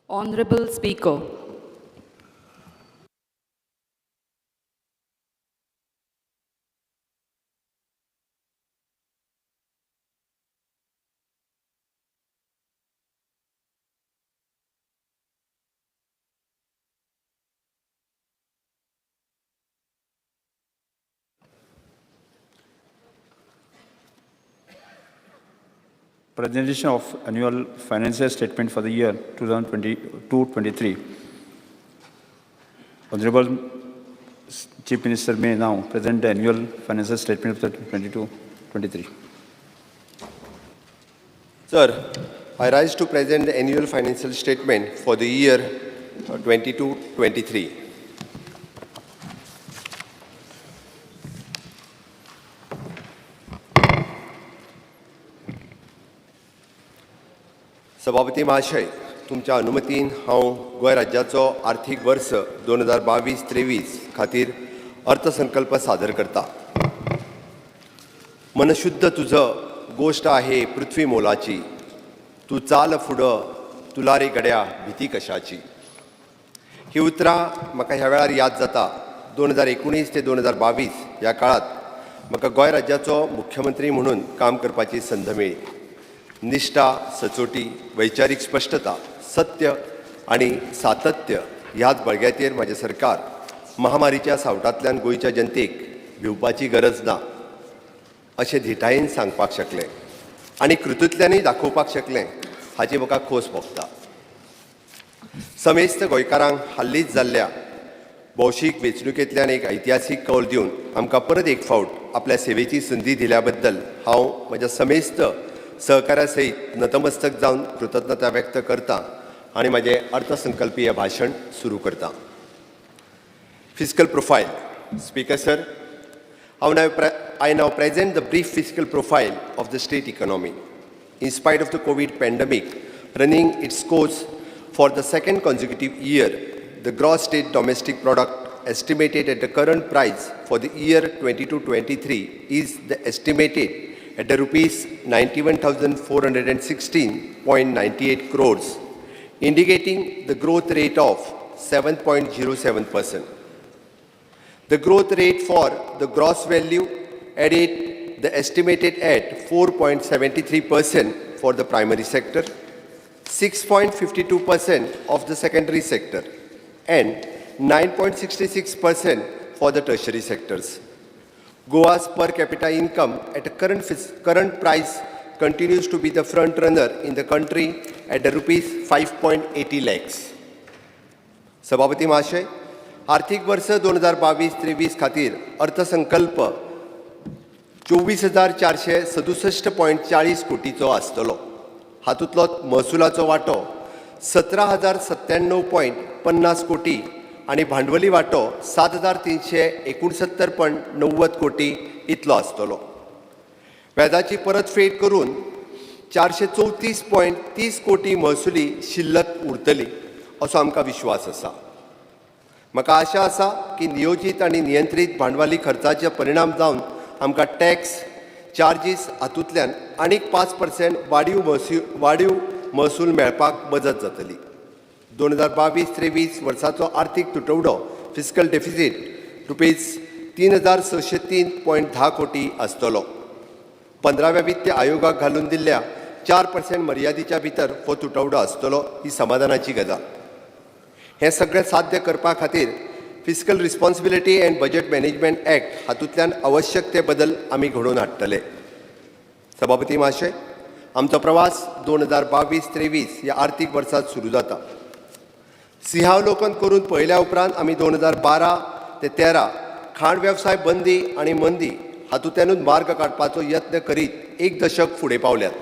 Honorable Speaker, Presentation of annual financial statement for the year 2022-23. Honorable Chief Minister may now present the annual financial statement of the 22-23. Sir, I rise to present the annual financial statement for the year 22-23. सभापती महाशय, तुमच्या अनुमतीन हांव गोंय राज्याचो आर्थीक verse 2022-23 खातीर अर्थसंकल्प सादर करता. मनशुद्ध तुझं गोष्ट आहे पृथ्वी मोलाची, तू चाल फुडं तुला रे गड्या भीती कशाची. ही उतरां म्हाका ह्या वेळार याद जाता. 2019 ते 2022 ह्या काळात म्हाका गोंय राज्याचो मुख्यमंत्री म्हणून काम करपाची संद मेळ्ळी. निष्ठा, सचोटी, वैचारीक स्पश्टता, सत्य आणि सातत्य ह्याच बळग्याचेर म्हाजें सरकार महामारीच्या सावटांतल्यान गोंयच्या जनतेक भिवपाची गरज ना अशें धिटायेन सांगपाक शकलें आनी कृतींतल्यानय दाखोवपाक शकलें हाची म्हाका खोस भोगता. समेस्त गोंयकारांक हाल्लींच जाल्ल्या भौशीक वेंचणुकेंतल्यान एक ऐतिहासीक कौल दिवन आमकां परत एक फावट आपल्या सेवेची संदी दिल्या बद्दल हांव म्हज्या समेस्त सहकार्या सयत नतमस्तक जावन कृतज्ञता व्यक्त करता आनी म्हाजें अर्थसंकल्पीय भाशण सुरू करता. Fiscal profile. Speaker sir, I now present the brief fiscal profile of the state economy. In spite of the COVID pandemic running its course for the second consecutive year, the gross state domestic product estimated at the current price for the year 22-23 is the estimated at the rupees 91,416.98 crores, indicating the growth rate of 7.07%. The growth rate for the gross value added the estimated at 4.73% for the primary sector, 6.52% of the secondary sector, and 9.66% for the tertiary sectors. Goa's per capita income at the current price continues to be the front runner in the country at the rupees 5.80 lakhs. सभापती महाशय, आर्थिक वर्ष 2022-23 खातीर अर्थसंकल्प 24,467.40 कोटीचो आसतलो. हातूंतलो महसुलाचो वांटो 17,097.50 कोटी आणि भांडवली वांटो 7,369.90 कोटी इतलो आसतलो. व्याजाची परतफेड करून 434.30 कोटी महसुली शिल्लक उरतली असो आमकां विश्वास आसा. म्हाका आशा आसा की नियोजीत आणि नियंत्रीत भांडवली खर्चाचे परिणाम जावन आमकां टॅक्स चार्जीस हातूंतल्यान आनीक 5% वाडीव महसूल मेळपाक मजत जातली. 2022-23 वर्साचो आर्थीक तुटवडो फिस्कल डेफिसीट रुपीज 3,603.10 कोटी आसतलो. 15व्या वित्त आयोगाक घालून दिल्ल्या 4% मर्यादेच्या भितर हो तुटवडो आसतलो ही समाधानाची गजाल. हें सगळें साध्य करपा खातीर fiscal responsibility and budget management act हातूंतल्यान आवश्यक ते बदल आमी घडोवन हाडटले. सभापती महाशय, आमचो प्रवास 2022-23 ह्या आर्थीक वर्सात सुरू जाता. सिंहावलोकन करून पळयल्या उपरांत आमी 2012 ते 13 खाण वेवसाय बंदी आनी मंदी हातूंतल्यानूच मार्ग काडपाचो यत्न करीत एक दशक फुडें पावल्यात.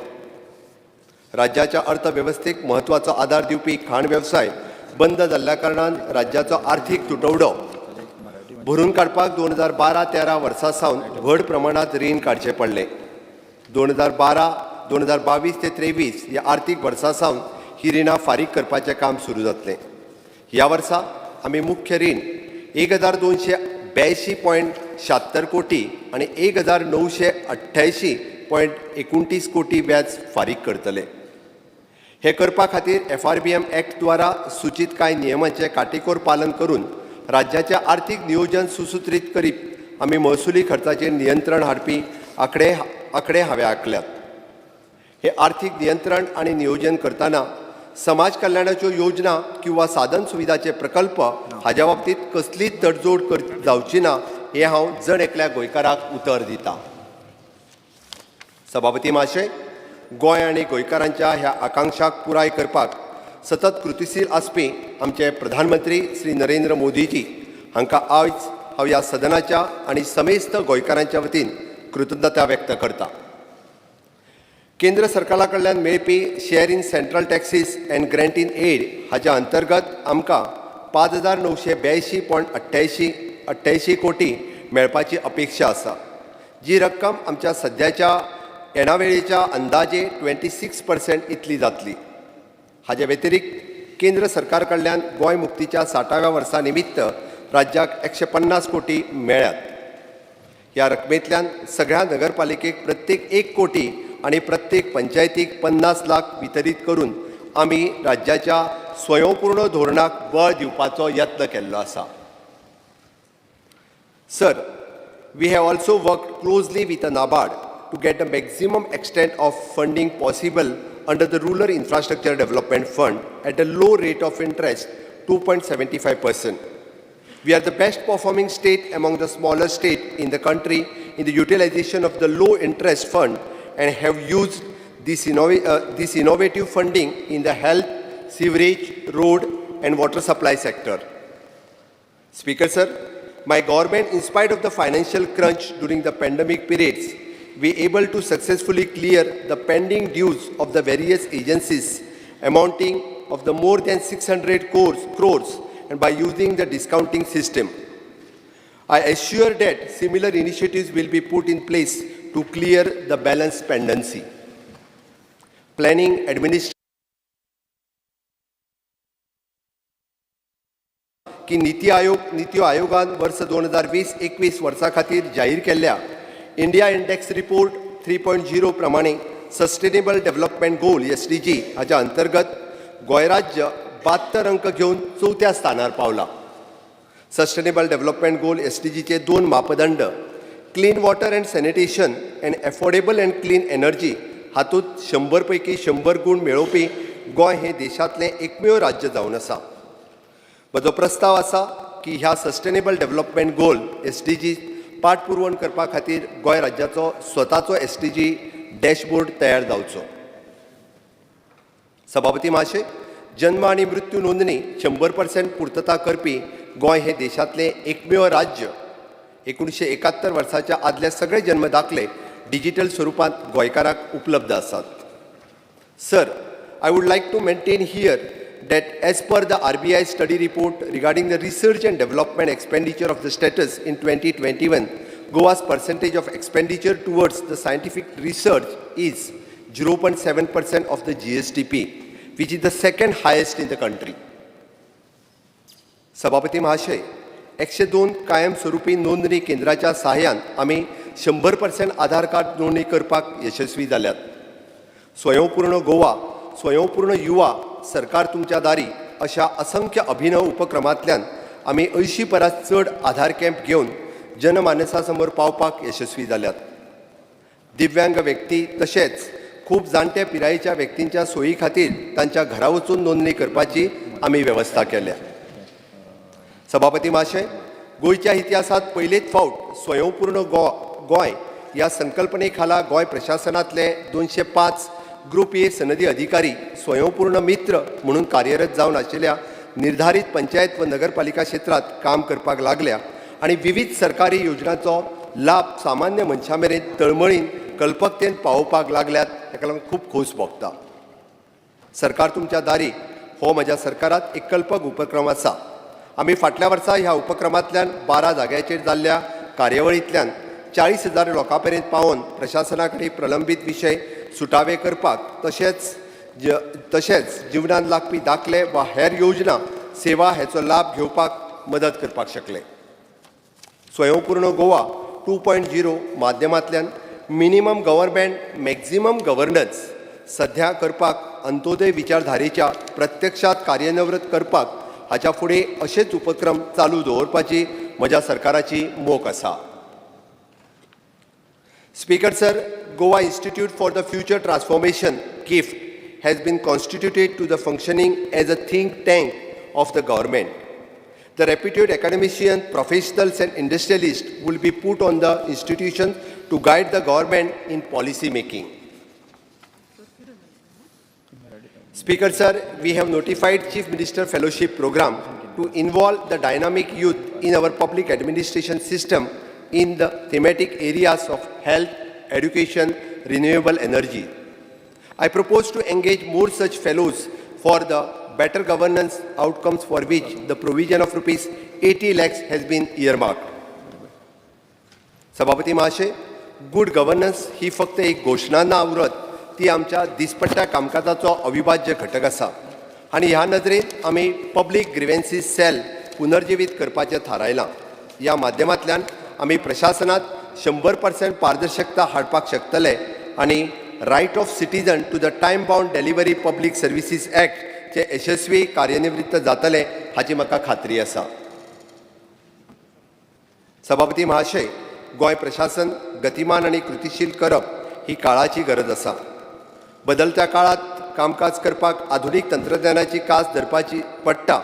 राज्याच्या अर्थवेवस्थेक म्हत्वाचो आदार दिवपी खाण वेवसाय बंद जाल्ल्या कारणान राज्याचो आर्थीक तुटवडो भरून काडपाक 2012-13 वर्सा सावन व्हड प्रमाणांत रीण काडचें पडलें. 2022 ते 23 ह्या आर्थीक वर्सा सावन ही रिणां फारीक करपाचें काम सुरू जातलें. ह्या वर्सा आमी मुख्य रीण 1,282.76 कोटी आणि 1,988.29 कोटी व्याज फारीक करतले. हे करपा खातीर FRBM ॲक्ट द्वारा सूचित कांय नियमांचे काटेकोर पालन करून राज्याचे आर्थीक नियोजन सुसूत्रीत करीत आमी महसुली खर्चाचेर नियंत्रण हाडपी आंकडे हांवें आंकल्यात. हे आर्थीक नियंत्रण आनी नियोजन करतना समाज कल्याणाच्यो योजना किंवा साधन सुविधाचे प्रकल्प हाच्या बाबतीत कसलीच तडजोड जावची ना हे हांव जण एकल्या गोंयकाराक उतर दितां. सभापती महाशय, गोंय आनी गोंयकारांच्या ह्या आकांक्षाक पुराय करपाक सतत कृतीशील आसपी आमचे प्रधानमंत्री श्री नरेंद्र मोदीजी हांकां आयज हांव ह्या सदनाच्या आनी समेस्त गोंयकारांच्या वतीन कृतज्ञता व्यक्त करतां. केंद्र सरकारा कडल्यान मेळपी share in central taxes and grant in aid हाच्या अंतर्गत आमकां 5,982.88 कोटी मेळपाची अपेक्षा आसा, जी रक्कम आमच्या सद्याच्या येणावेळेच्या अंदाजे 26% इतली जातली. हाचे व्यतिरिक्त केंद्र सरकार कडल्यान गोंय मुक्तीच्या 60व्या वर्सा निमित्त राज्याक 150 कोटी मेळ्ळ्यात. ह्या रकमेंतल्यान सगळ्या नगरपालिकेक प्रत्येक 1 कोटी आणि प्रत्येक पंचायतीक 50 लाख वितरीत करून आमी राज्याच्या स्वयंपूर्ण धोरणाक बळ दिवपाचो यत्न केल्लो आसा. Sir, we have also worked closely with the NABARD to get the maximum extent of funding possible under the Rural Infrastructure Development Fund at a low rate of interest, 2.75%. We are the best performing state among the smaller states in the country in the utilization of the low interest fund and have used this innovative funding in the health, sewerage, road and water supply sector. Speaker sir, my government, in spite of the financial crunch during the pandemic periods, we able to successfully clear the pending dues of the various agencies amounting of the more than 600 crores and by using the discounting system. I assure that similar initiatives will be put in place to clear the balance pendency. Planning administration की नीती आयोगान वर्ष 2020-21 वर्सा खातीर जाहीर केल्ल्या India index report 3.0 प्रमाणे sustainable development गोल SDG हाच्या अंतर्गत गोंय राज्य 72 अंक घेवन 4थ्या स्थानार पावला. सस्टेनेबल डेव्हलपमेंट गोल SDGचे 2 मापदंड clean water and sanitation and affordable and clean energy हातूंत 100 पैकी 100 गुण मेळोवपी गोंय हे देशांतलें एकमेव राज्य जावन आसा. म्हजो प्रस्ताव आसा की ह्या सस्टेनेबल डेव्हलपमेंट गोल SDG पाठपुरवण करपा खातीर गोंय राज्याचो स्वताचो SDG डॅशबोर्ड तयार जावचो. सभापती महाशय, जन्म आनी मृत्यू नोंदणी 100% पूर्तता करपी गोंय हे देशांतलें एकमेव राज्य. 1971 वर्साच्या आदले सगळे जन्म दाखले डिजिटल स्वरूपांत गोंयकाराक उपलब्ध आसात. Sir, I would like to maintain here that as per the RBI study report regarding the research and development expenditure of the status in 2021, Goa's percentage of expenditure towards the scientific research is 0.7% of the GSDP, which is the second highest in the country. सभापती महाशय, 102 कायमस्वरूपी नोंदणी केंद्राच्या सहाय्यान आमी 100% आधार card नोंदणी करपाक यशस्वी जाल्यात. स्वयंपूर्ण गोवा, स्वयंपूर्ण युवा, सरकार तुमच्या दारी अशा असंख्य अभिनव उपक्रमांतल्यान आमी 80 परस चड आधार कॅम्प घेवन जनमानसासमोर पावपाक यशस्वी जाल्यात. दिव्यांग व्यक्ती तशेंच खूब जाणटे पिरायेच्या व्यक्तींच्या सोयी खातीर तांच्या घरा वचून नोंदणी करपाची आमी वेवस्था केल्या. सभापती महाशय, गोंयच्या इतिहासात पयलेच फावट स्वयंपूर्ण गोंय ह्या संकल्पने खाला गोंय प्रशासनातले 205 ग्रुप ए सनदी अधिकारी स्वयंपूर्ण मित्र म्हणून कार्यरत जावन आशिल्ल्या निर्धारित पंचायत व नगरपालिका क्षेत्रात काम करपाक लागल्या आणि विविध सरकारी योजनांचो लाभ सामान्य मनशा मेरेन तळमळीन कल्पकतेन पावोवपाक लागल्यात. हेका लागून खूब खोस भोगता. सरकार तुमच्या दारी हो म्हज्या सरकारात एक कल्पक उपक्रम आसा. आमी फाटल्या वर्सा ह्या उपक्रमांतल्यान 12 जाग्याचेर जाल्ल्या कार्यावळींतल्यान 40,000 लोकां पर्यंत पावोवन प्रशासना कडेन प्रलंबीत विशय सुटावे करपाक तशेंच जिवनांत लागपी दाखले वा हेर योजना सेवा हेचो लाभ घेवपाक मदत करपाक शकले. स्वयंपूर्ण गोवा 2.0 माध्यमांतल्यान मिनिमम गव्हर्नमेंट मॅक्झिमम गव्हर्नन्स सध्या करपाक अंत्योदय विचारधारेच्या प्रत्यक्षात कार्यान्वित करपाक हाच्या फुडें असेच उपक्रम चालू दवरपाची म्हज्या सरकाराची मोख आसा. Speaker sir, Goa Institute for the Future Transformation (GIFT) has been constituted to the functioning as a think tank of the government. The reputed academicians, professionals and industrialists will be put on the institution to guide the government in policy making. Speaker sir, we have notified Chief Minister Fellowship Program to involve the dynamic youth in our public administration system in the thematic areas of health, education, renewable energy. I propose to engage more such fellows for the better governance outcomes for which the provision of rupees 80 lakhs has been earmarked. सभापती महाशय, good governance ही फक्त एक घोषणा ना उरत, ती आमच्या दिसपट्ट्या कामकाजाचो अविभाज्य घटक आसा आणि ह्या नदरेन आमी पब्लीक ग्रीव्हन्सीस सेल पुनर्जीवित करपाचें थारायलां. ह्या माध्यमांतल्यान आमी प्रशासनात 100% पारदर्शकता हाडपाक शकतले आणि right of citizen to the time bound delivery public services act चे यशस्वी कार्यान्वित जातले हाची म्हाका खात्री आसा. सभापती महाशय, गोंय प्रशासन गतिमान आणि कृतीशील करप ही काळाची गरज आसा. बदलत्या काळात कामकाज करपाक आधुनिक तंत्रज्ञानाची कास धरपाची पडटा.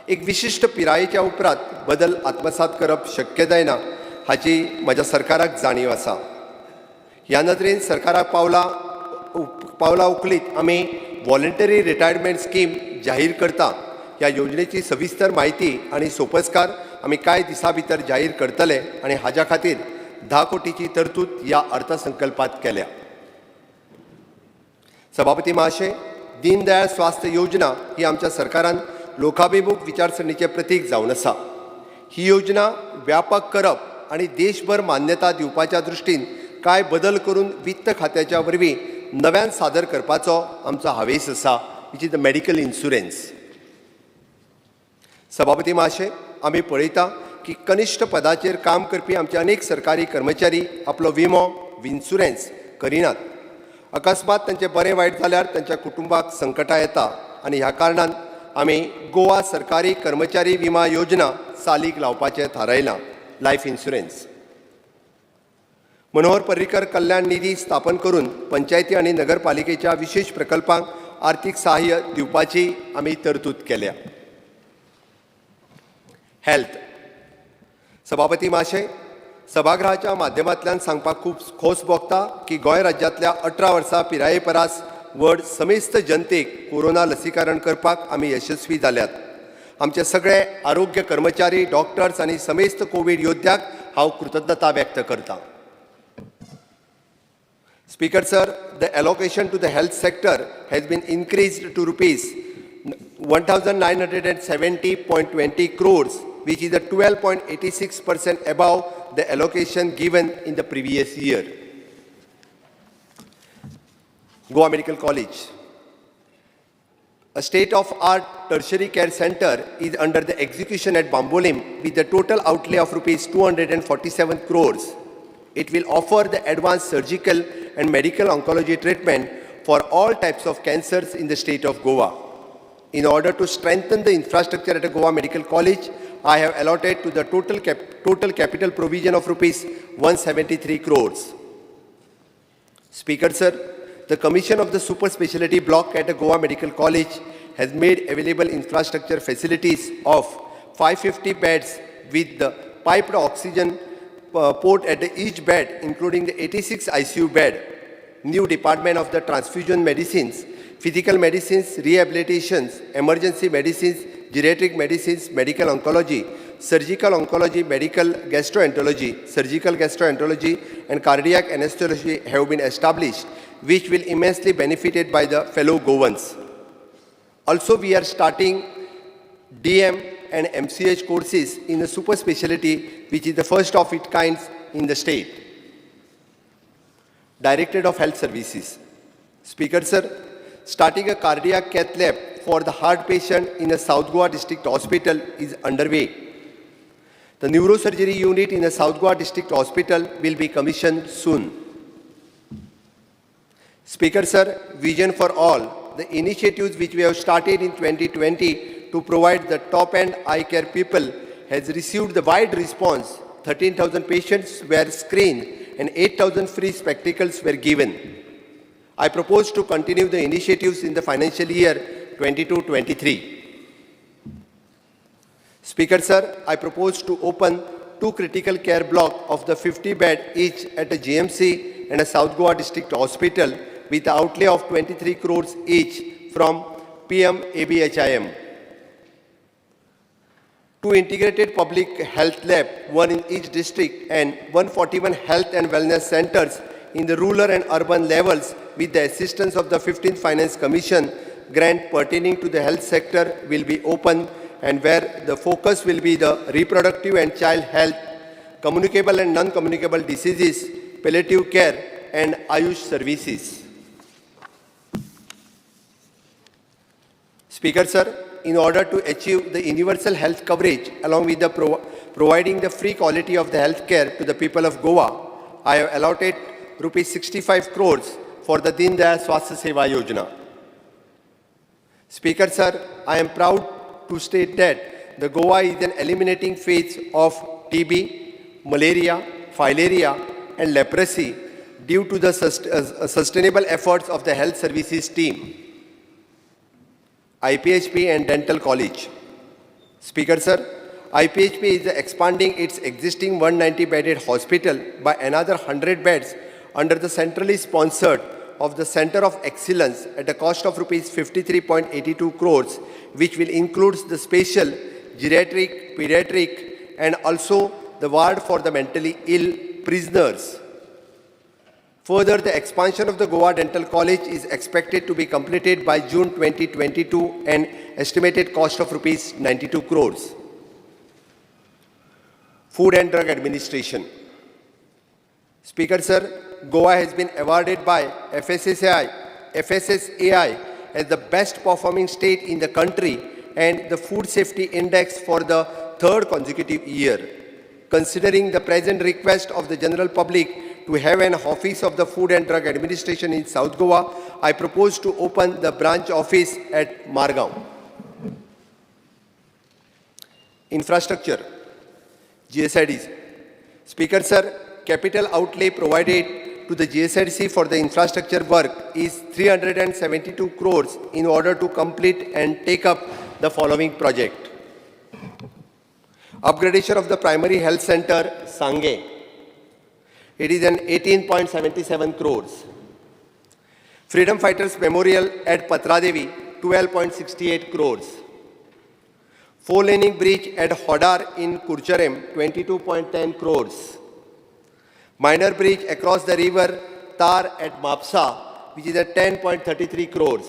एक विशिष्ट पिरायेच्या उपरांत बदल आत्मसात करप शक्य जायना हाची म्हज्या सरकाराक जाणीव आसा. ह्या नदरेन सरकाराक पावला उखलीत आमी व्हॉलंटरी रिटायरमेंट स्कीम जाहीर करता. ह्या योजनेची सविस्तर म्हायती आणि सोपस्कार आमी कांय दिसां भितर जाहीर करतले आणि हाच्या खातीर 10 कोटीची तरतूद ह्या अर्थसंकल्पात केल्या. सभापती महाशय, दीनदयाळ स्वास्थ्य योजना ही आमच्या सरकारान लोकाभिमुख विचारसरणीचे प्रतीक जावन आसा. ही योजना व्यापक करप आणि देशभर मान्यता दिवपाच्या दृश्टीन कांय बदल करून वित्त खात्याच्या वरवीं नव्यान सादर करपाचो आमचो हावेस आसा, which is the medical insurance. सभापती महाशय, आमी पळयता की कनिश्ठ पदाचेर काम करपी आमचे अनेक सरकारी कर्मचारी आपलो विमो इन्शुरन्स करिनात. अकस्मात तांचें बरें वायट जाल्यार तांच्या कुटुंबाक संकटां येता आणि ह्या कारणान आमी गोवा सरकारी कर्मचारी विमा योजना चालीक लावपाचें थारायलां, लायफ इन्शुरन्स. मनोहर पर्रीकर कल्याण निधी स्थापन करून पंचायती आणि नगरपालिकेच्या विशेष प्रकल्पांक आर्थीक सहाय्य दिवपाची आमी तरतूद केल्या. हेल्थ. सभापती महाशय, सभागृहाच्या माध्यमांतल्यान सांगपाक खूब खोस भोगता की गोंय राज्यांतल्या 18 वर्सां पिराये परस व्हड समेस्त जनतेक कोरोना लसीकरण करपाक आमी यशस्वी जाल्यात. आमचे सगळे आरोग्य कर्मचारी, डॉक्टर्स आणि समेस्त कोविड योद्ध्याक हांव कृतज्ञता व्यक्त करतां. Speaker sir, the allocation to the health sector has been increased to rupees 1,970.20 crores, which is a 12.86% above the allocation given in the previous year. Goa Medical College. A state-of-art tertiary care center is under the execution at Bambolim with a total outlay of rupees 247 crores. It will offer the advanced surgical and medical oncology treatment for all types of cancers in the state of Goa. In order to strengthen the infrastructure at a Goa Medical College, I have allotted to the total capital provision of rupees 173 crores. Speaker sir, the commission of the super specialty block at a Goa Medical College has made available infrastructure facilities of 550 beds with the piped oxygen port at each bed, including the 86 ICU bed, new department of the transfusion medicines, physical medicines, rehabilitations, emergency medicines, geriatric medicines, medical oncology, surgical oncology, medical gastroenterology, surgical gastroenterology, and cardiac anesthesiology have been established, which will immensely benefited by the fellow Goans. Also, we are starting DM and MCH courses in the super specialty, which is the first of its kind in the state. Directorate of Health Services. Speaker sir, starting a cardiac cath lab for the heart patient in the South Goa District Hospital is underway. The neurosurgery unit in the South Goa District Hospital will be commissioned soon. Speaker sir, Vision for All the initiatives which we have started in 2020 to provide the top-end eye care people has received the wide response. 13,000 patients were screened and 8,000 free spectacles were given. I propose to continue the initiatives in the financial year 22-23. Speaker, sir, I propose to open 2 critical care blocks of the 50-bed each at a GMC and a South Goa District Hospital with an outlay of 23 crores each from PM ABHIM. 2 integrated public health labs, 1 in each district, and 141 health and wellness centers in the rural and urban levels with the assistance of the 15th Finance Commission grant pertaining to the health sector will be open, and where the focus will be the reproductive and child health, communicable and non-communicable diseases, palliative care, and Ayush services. Speaker, sir, in order to achieve the universal health coverage along with the providing the free quality of the health care to the people of Goa, I have allotted rupees 65 crores for the Deen Dayal Swasthya Seva Yojana. Speaker, sir, I am proud to state that the Goa is in eliminating phase of TB, malaria, filaria, and leprosy due to the sustainable efforts of the health services team, IPHP and Dental College. Speaker, sir, IPHP is expanding its existing 190-bedded hospital by another 100 beds under the centrally sponsored of the Center of Excellence at a cost of rupees 53.82 crores, which will include the special geriatric, pediatric, and also the ward for the mentally ill prisoners. Further, the expansion of the Goa Dental College is expected to be completed by June 2022 and estimated cost of rupees 92 crores. Food and Drug Administration. Speaker, sir, Goa has been awarded by FSSAI as the best performing state in the country and the Food Safety Index for the 3rd consecutive year. Considering the present request of the general public to have an office of the Food and Drug Administration in South Goa, I propose to open the branch office at Margao. Infrastructure, GSIDs. Speaker, sir, capital outlay provided to the GSIDC for the infrastructure work is 372 crores in order to complete and take up the following project. Upgradation of the primary health center, Sange. It is an 18.77 crores. Freedom Fighters Memorial at Patradevi, 12.68 crores. 4-laning bridge at Hodar in Kurcharem, 22.10 crores. Minor bridge across the river Tar at Mapsa, which is at 10.33 crores.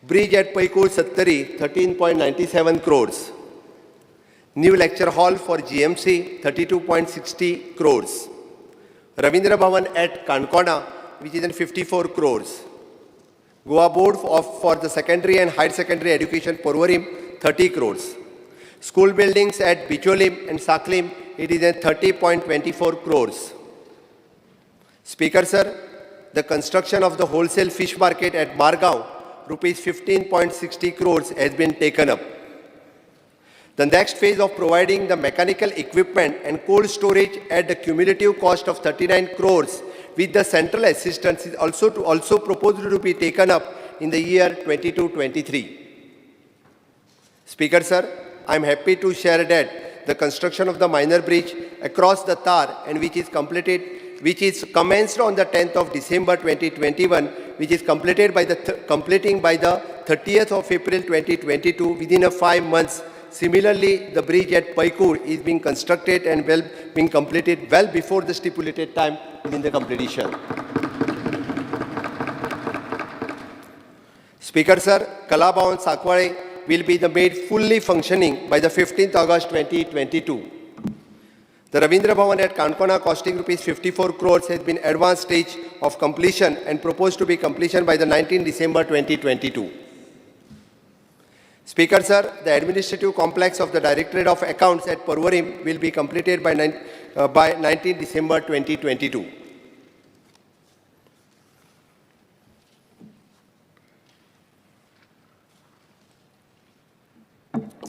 Bridge at Paikur Sattari, 13.97 crores. New lecture hall for GMC, 32.60 crores. Ravindra Bhavan at Kankona, which is in 54 crores. Goa Board for the Secondary and Higher Secondary Education, Porvorim, 30 crores. School buildings at Bicholim and Saklim, it is at 30.24 crores. Speaker, sir, the construction of the wholesale fish market at Margao, rupees 15.60 crores has been taken up. The next phase of providing the mechanical equipment and cold storage at the cumulative cost of 39 crores with the central assistance is also proposed to be taken up in the year 22-23. Speaker, sir, I am happy to share that the construction of the minor bridge across the Tar and which is commenced on the 10th of December 2021, which is completed by completing by the 30th of April 2022 within 5 months. Similarly, the bridge at Paikur is being constructed and being completed well before the stipulated time within the completion. Speaker, sir, Kala Bhavan Sakware will be made fully functioning by the 15th August 2022. The Ravindra Bhavan at Kankona, costing rupees 54 crores, has been advanced stage of completion and proposed to be completion by the 19th December 2022. Speaker, sir, the administrative complex of the Directorate of Accounts at Porvorim will be completed by 19th December 2022.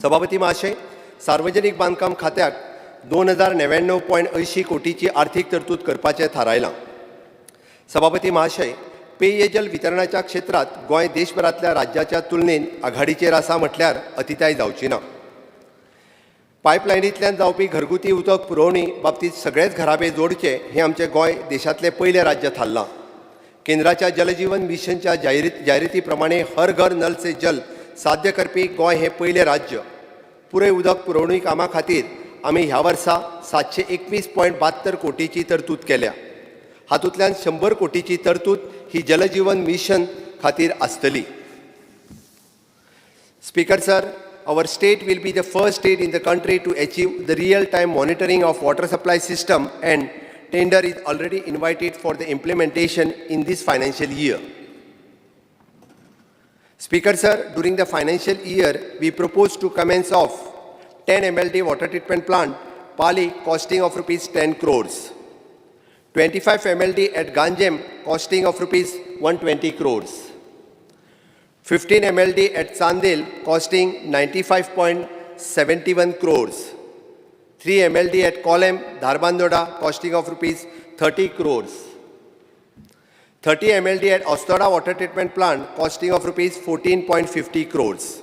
सभापती महाशय, सार्वजनिक बांधकाम खात्याक 2099.80 कोटीची आर्थिक तरतूद करपाचें थारायलां. सभापती महाशय, पेयजल वितरणाच्या क्षेत्रात गोंय देशभरातल्या राज्याच्या तुलनेत आघाडीचेर आसा म्हटल्यार अतिताय जावची ना. पायपलायनींतल्यान जावपी घरगुती उदक पुरवणी बाबतींत सगळेच घराबे जोडचे हे आमचे गोंय देशांतलें पयलें राज्य थारलां. केंद्राच्या जलजीवन मिशनच्या जायराती प्रमाणे हर घर नल से जल साध्य करपी गोंय हे पयलें राज्य. पुरय उदक पुरवणी कामां खातीर आमी ह्या वर्सा 721.72 कोटीची तरतूद केल्या. हातूंतल्यान 100 कोटीची तरतूद ही जलजीवन मिशन खातीर आसतली. Speaker sir, our state will be the first state in the country to achieve the real-time monitoring of water supply system, and tender is already invited for the implementation in this financial year. Speaker sir, during the financial year, we propose to commence off 10 MLD water treatment plant, Pali, costing of rupees 10 crores. 25 MLD at Ganjem, costing of rupees 120 crores. 15 MLD at Sandil, costing 95.71 crores. 3 MLD at Kolem, Dharbandoda, costing of rupees 30 crores. 30 MLD at Ostoda water treatment plant, costing of rupees 14.50 crores.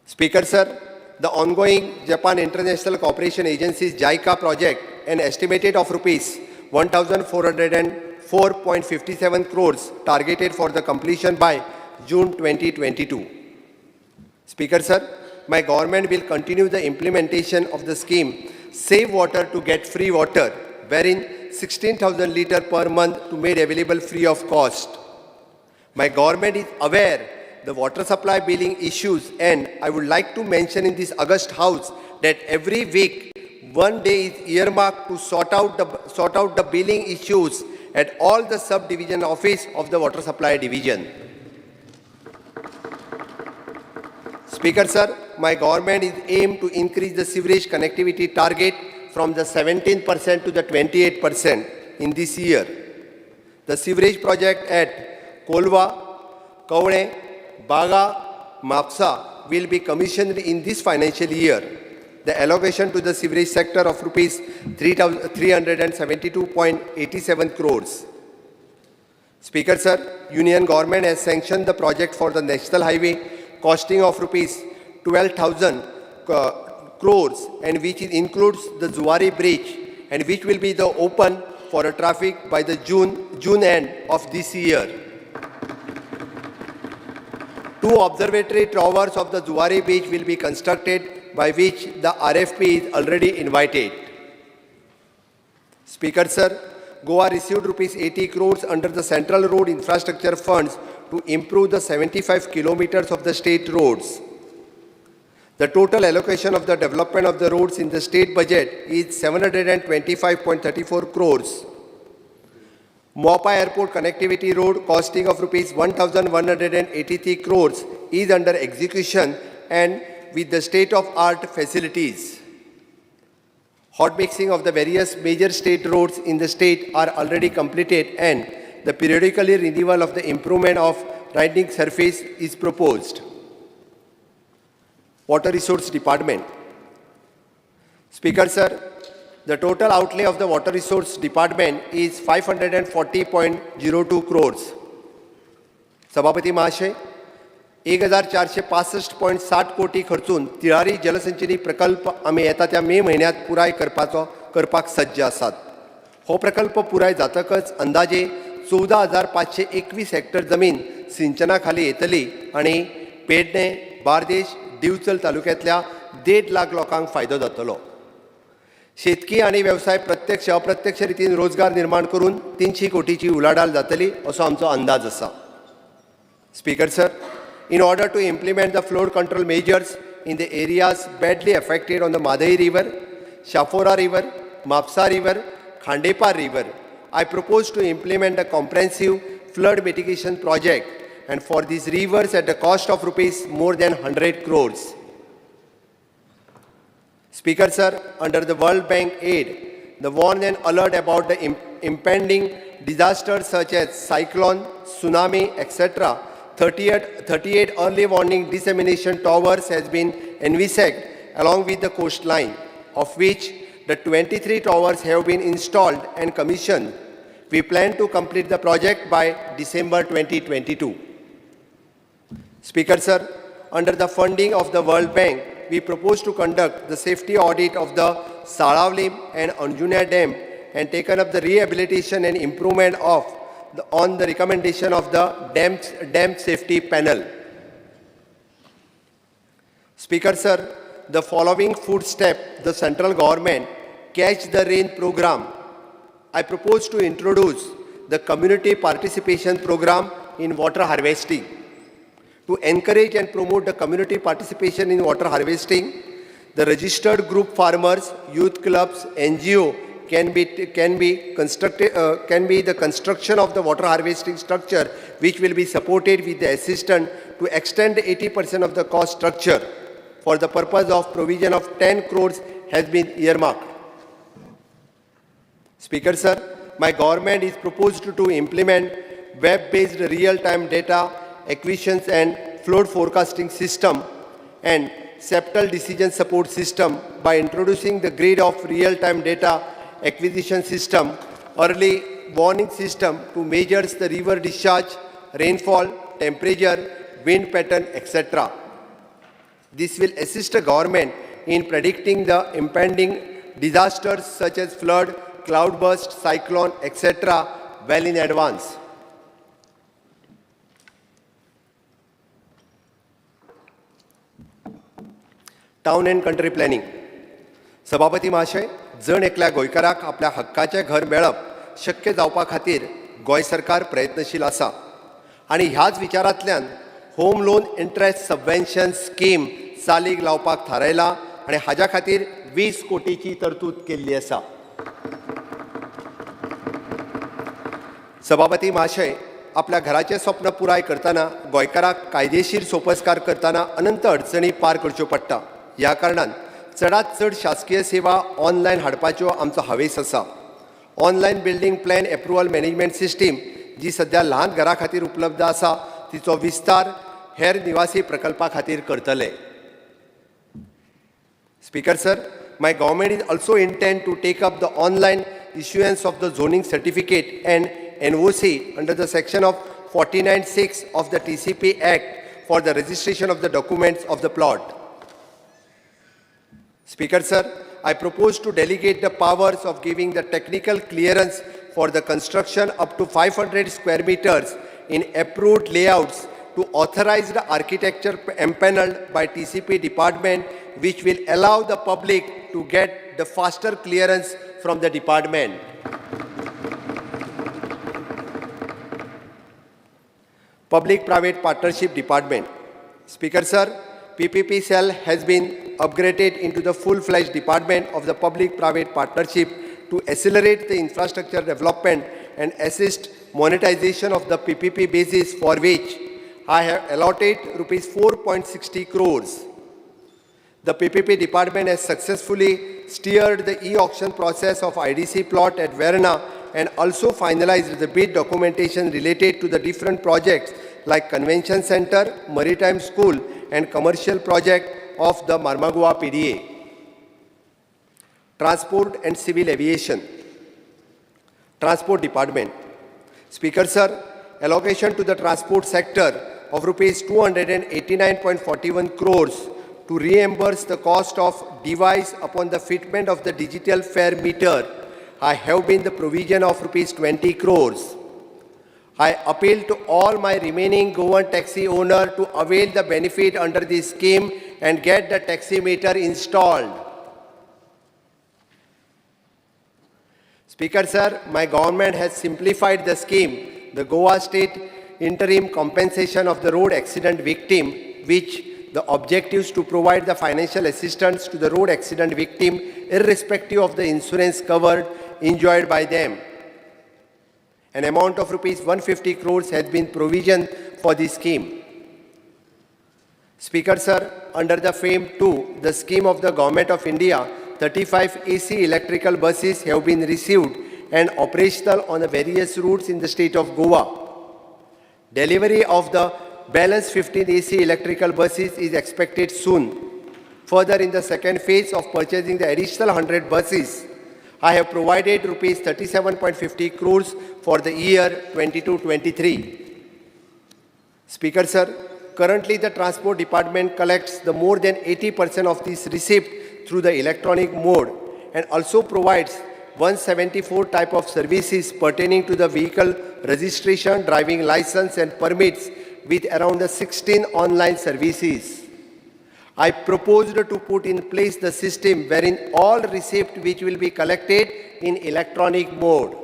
Speaker sir, the ongoing Japan International Cooperation Agency's JICA project, an estimated of rupees 1,404.57 crores targeted for the completion by June 2022. Speaker sir, my government will continue the implementation of the scheme Save Water to Get Free Water, wherein 16,000 litres per month to made available free of cost. My government is aware the water supply billing issues, and I would like to mention in this August House that every week one day is earmarked to sort out the billing issues at all the subdivision office of the water supply division. Speaker sir, my government is aimed to increase the sewerage connectivity target from the 17% to the 28% in this year. The sewerage project at Kolva, Kaune, Baga, Mapsa will be commissioned in this financial year. The allocation to the sewerage sector of rupees 372.87 crores. Speaker sir, Union government has sanctioned the project for the national highway costing of rupees 12,000 crores, and which includes the Zuari bridge, and which will be the open for a traffic by the June end of this year. 2 observatory towers of the Zuari beach will be constructed, by which the RFP is already invited. Speaker sir, Goa received rupees 80 crores under the Central Road Infrastructure Funds to improve the 75 kilometers of the state roads. The total allocation of the development of the roads in the state budget is 725.34 crores. Mopa Airport Connectivity Road costing of rupees 1,183 crores is under execution and with the state-of-art facilities. Hot mixing of the various major state roads in the state are already completed, and the periodically renewal of the improvement of riding surface is proposed. Water Resource Department. Speaker sir, the total outlay of the Water Resource Department is 540.02 crores. सभापती महाशय, 1,465.60 कोटी खर्चून तिळारी जलसंचयनी प्रकल्प आम्ही येता त्या मे महिन्यात पुराय करपाक सज्ज आसात. हो प्रकल्प पुराय जातकच अंदाजे 14,521 हेक्टर जमीन सिंचना खाली येतली आणि पेडणे, बार्देश, दिवचल तालुक्यातल्या 1.5 लाख लोकांक फायदो जातलो. शेतकी आणि व्यवसाय प्रत्यक्ष अप्रत्यक्ष रितीन रोजगार निर्माण करून 300 कोटीची उलाढाल जातली असो आमचो अंदाज आसा. Speaker sir, in order to implement the flood control measures in the areas badly affected on the Madai River, Shafora River, Mapsa River, Khandepa River, I propose to implement a comprehensive flood mitigation project, and for these rivers at the cost of rupees more than 100 crores. Speaker sir, under the World Bank aid, the warn and alert about the impending disasters such as cyclone, tsunami, etc. 38 early warning dissemination towers has been envisaged along with the coastline, of which the 23 towers have been installed and commissioned. We plan to complete the project by December 2022. Speaker, sir, under the funding of the World Bank, we propose to conduct the safety audit of the Saravlim and Anjunia Dam and taken up the rehabilitation and improvement of on the recommendation of the Dam Safety Panel. Speaker, sir, the following footstep the central government Catch the Rain program. I propose to introduce the community participation program in water harvesting. To encourage and promote the community participation in water harvesting, the registered group farmers, youth clubs, NGO can be the construction of the water harvesting structure, which will be supported with the assistance to extend 80% of the cost structure for the purpose of provision of 10 crores has been earmarked. Speaker, sir, my government is proposed to implement web-based real-time data acquisitions and flood forecasting system and septal decision support system by introducing the grid of real-time data acquisition system, early warning system to measure the river discharge, rainfall, temperature, wind pattern, etc. This will assist the government in predicting the impending disasters such as flood, cloudburst, cyclone, etc. well in advance. Town and country planning. सभापती महाशय, जण एकल्या गोंयकाराक आपल्या हक्काचें घर मेळप शक्य जावपा खातीर गोंय सरकार प्रयत्नशील आसा आनी ह्याच विचारांतल्यान home loan interest subvention scheme चालीक लावपाक थारायला आनी हाज्या खातीर 20 कोटीची तरतूद केल्ली आसा. सभापती महाशय, आपल्या घराचें स्वप्न पुराय करतना गोंयकाराक कायदेशीर सोपस्कार करतना अनंत अडचणी पार करच्यो पडटा. ह्या कारणान चडांत चड शासकीय सेवा ऑनलायन हाडपाच्यो आमचो हावेस आसा. Online building plan approval management system जी सध्या ल्हान घरां खातीर उपलब्ध आसा तिचो विस्तार हेर निवासी प्रकल्पा खातीर करतले. Speaker, sir, my government is also intend to take up the online issuance of the zoning certificate and NOC under the section of 49(6) of the TCP Act for the registration of the documents of the plot. Speaker, sir, I propose to delegate the powers of giving the technical clearance for the construction up to 500 square meters in approved layouts to authorized architecture empaneled by TCP department, which will allow the public to get the faster clearance from the department. Public-Private Partnership Department. Speaker, sir, PPP cell has been upgraded into the full-fledged department of the Public-Private Partnership to accelerate the infrastructure development and assist monetization of the PPP basis, for which I have allotted rupees 4.60 crores. The PPP department has successfully steered the e-auction process of IDC plot at Verna and also finalized the bid documentation related to the different projects like Convention Center, Maritime School and commercial project of the Marmagua PDA. Transport and Civil Aviation. Transport Department. Speaker, sir, allocation to the transport sector of rupees 289.41 crores to reimburse the cost of device upon the fitment of the digital fare meter. I have been the provision of rupees 20 crores. I appeal to all my remaining Goan taxi owner to avail the benefit under this scheme and get the taxi meter installed. Speaker, sir, my government has simplified the scheme, the Goa State Interim Compensation of the Road Accident Victim, which the objective is to provide the financial assistance to the road accident victim irrespective of the insurance covered enjoyed by them. An amount of rupees 150 crores has been provisioned for this scheme. Speaker, sir, under the FAME 2, the scheme of the Government of India, 35 AC electrical buses have been received and operational on the various routes in the state of Goa. Delivery of the balance 15 AC electrical buses is expected soon. Further, in the second phase of purchasing the additional 100 buses, I have provided rupees 37.50 crores for the year 22-23. Speaker sir, currently the Transport Department collects the more than 80% of this receipt through the electronic mode and also provides 174 type of services pertaining to the vehicle registration, driving license and permits with around 16 online services. I proposed to put in place the system wherein all receipts which will be collected in electronic mode.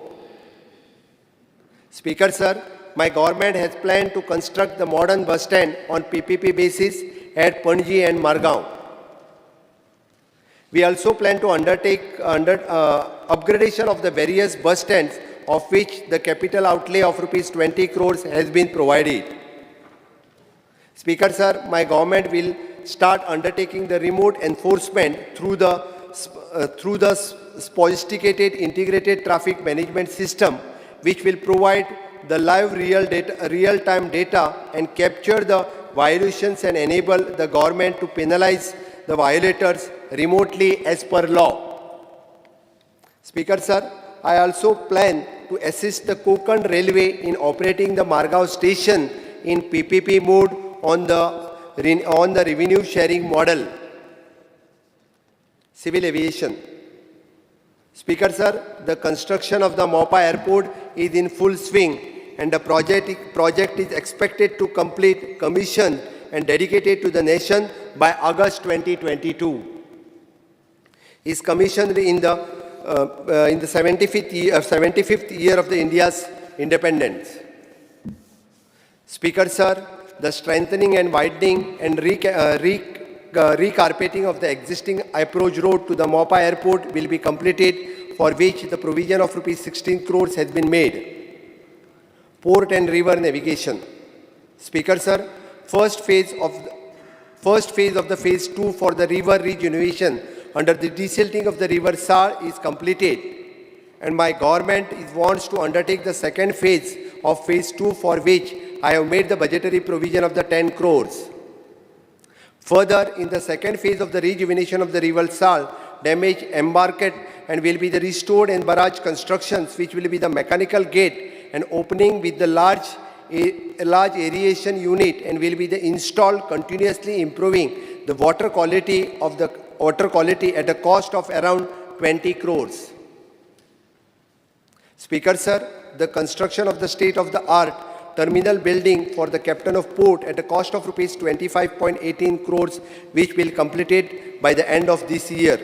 Speaker sir, my government has planned to construct the modern bus stand on PPP basis at Panji and Margao. We also plan to undertake upgradation of the various bus stands, of which the capital outlay of rupees 20 crores has been provided. Speaker sir, my government will start undertaking the remote enforcement through the sophisticated integrated traffic management system, which will provide the live real-time data and capture the violations and enable the government to penalize the violators remotely as per law. Speaker sir, I also plan to assist the Konkan Railway in operating the Margao station in PPP mode on the revenue sharing model. Civil aviation. Speaker sir, the construction of the Mopa airport is in full swing and the project is expected to complete commission and dedicated to the nation by August 2022. Is commissioned in the 75th year of the India's independence. Speaker sir, the strengthening and widening and recarpeting of the existing approach road to the Mopa airport will be completed, for which the provision of rupees 16 crores has been made. Port and river navigation. Speaker sir, first phase of the phase 2 for the river regeneration under the desilting of the river Sar is completed, and my government wants to undertake the second phase of phase 2, for which I have made the budgetary provision of the 10 crores. Further, in the second phase of the rejuvenation of the river Sal, damaged embarked and will be the restored and barrage constructions, which will be the mechanical gate and opening with the large aeration unit, and will be the installed, continuously improving the water quality at a cost of around 20 crores. Speaker sir, the construction of the state-of-the-art terminal building for the captain of port at a cost of rupees 25.18 crores, which will be completed by the end of this year.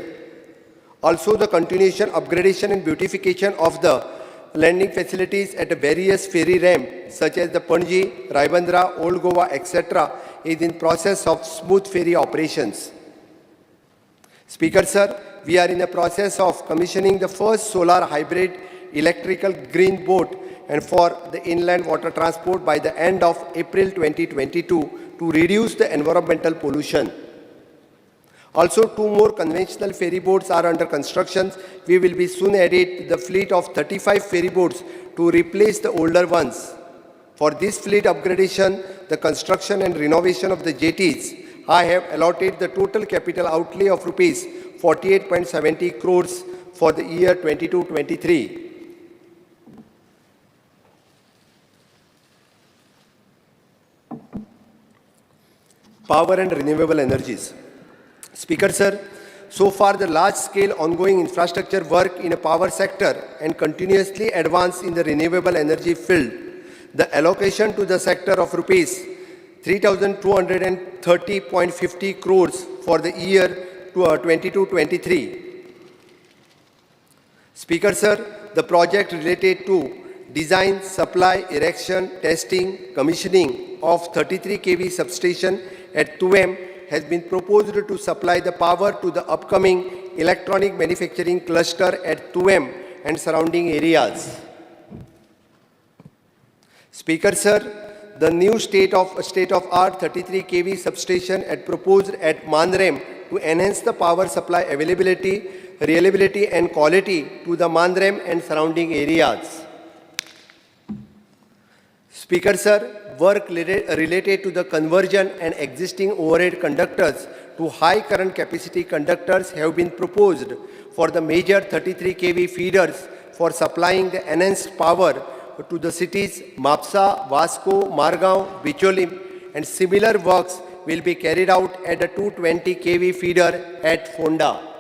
Also, the continuation, upgradation and beautification of the landing facilities at various ferry ramps such as the Panji, Raibandra, Old Goa, etc. is in process of smooth ferry operations. Speaker sir, we are in the process of commissioning the first solar hybrid electrical green boat and for the inland water transport by the end of April 2022 to reduce the environmental pollution. Also, 2 more conventional ferry boats are under construction. We will be soon added to the fleet of 35 ferry boats to replace the older ones. For this fleet upgradation, the construction and renovation of the jetties, I have allotted the total capital outlay of rupees 48.70 crores for the year 22-23. Power and renewable energies. Speaker sir, so far the large-scale ongoing infrastructure work in a power sector and continuously advance in the renewable energy field, the allocation to the sector of rupees 3,230.50 crores for the year 22-23. Speaker sir, the project related to design, supply, erection, testing, commissioning of 33 kV substation at Tuem has been proposed to supply the power to the upcoming electronic manufacturing cluster at Tuem and surrounding areas. Speaker sir, the new state-of-art 33 kV substation proposed at Mandrem to enhance the power supply availability, reliability and quality to the Mandrem and surrounding areas. Speaker sir, work related to the conversion and existing overhead conductors to high current capacity conductors have been proposed for the major 33 kV feeders for supplying the enhanced power to the cities Mapsa, Vasco, Margao, Bicholim, and similar works will be carried out at the 220 kV feeder at Fonda.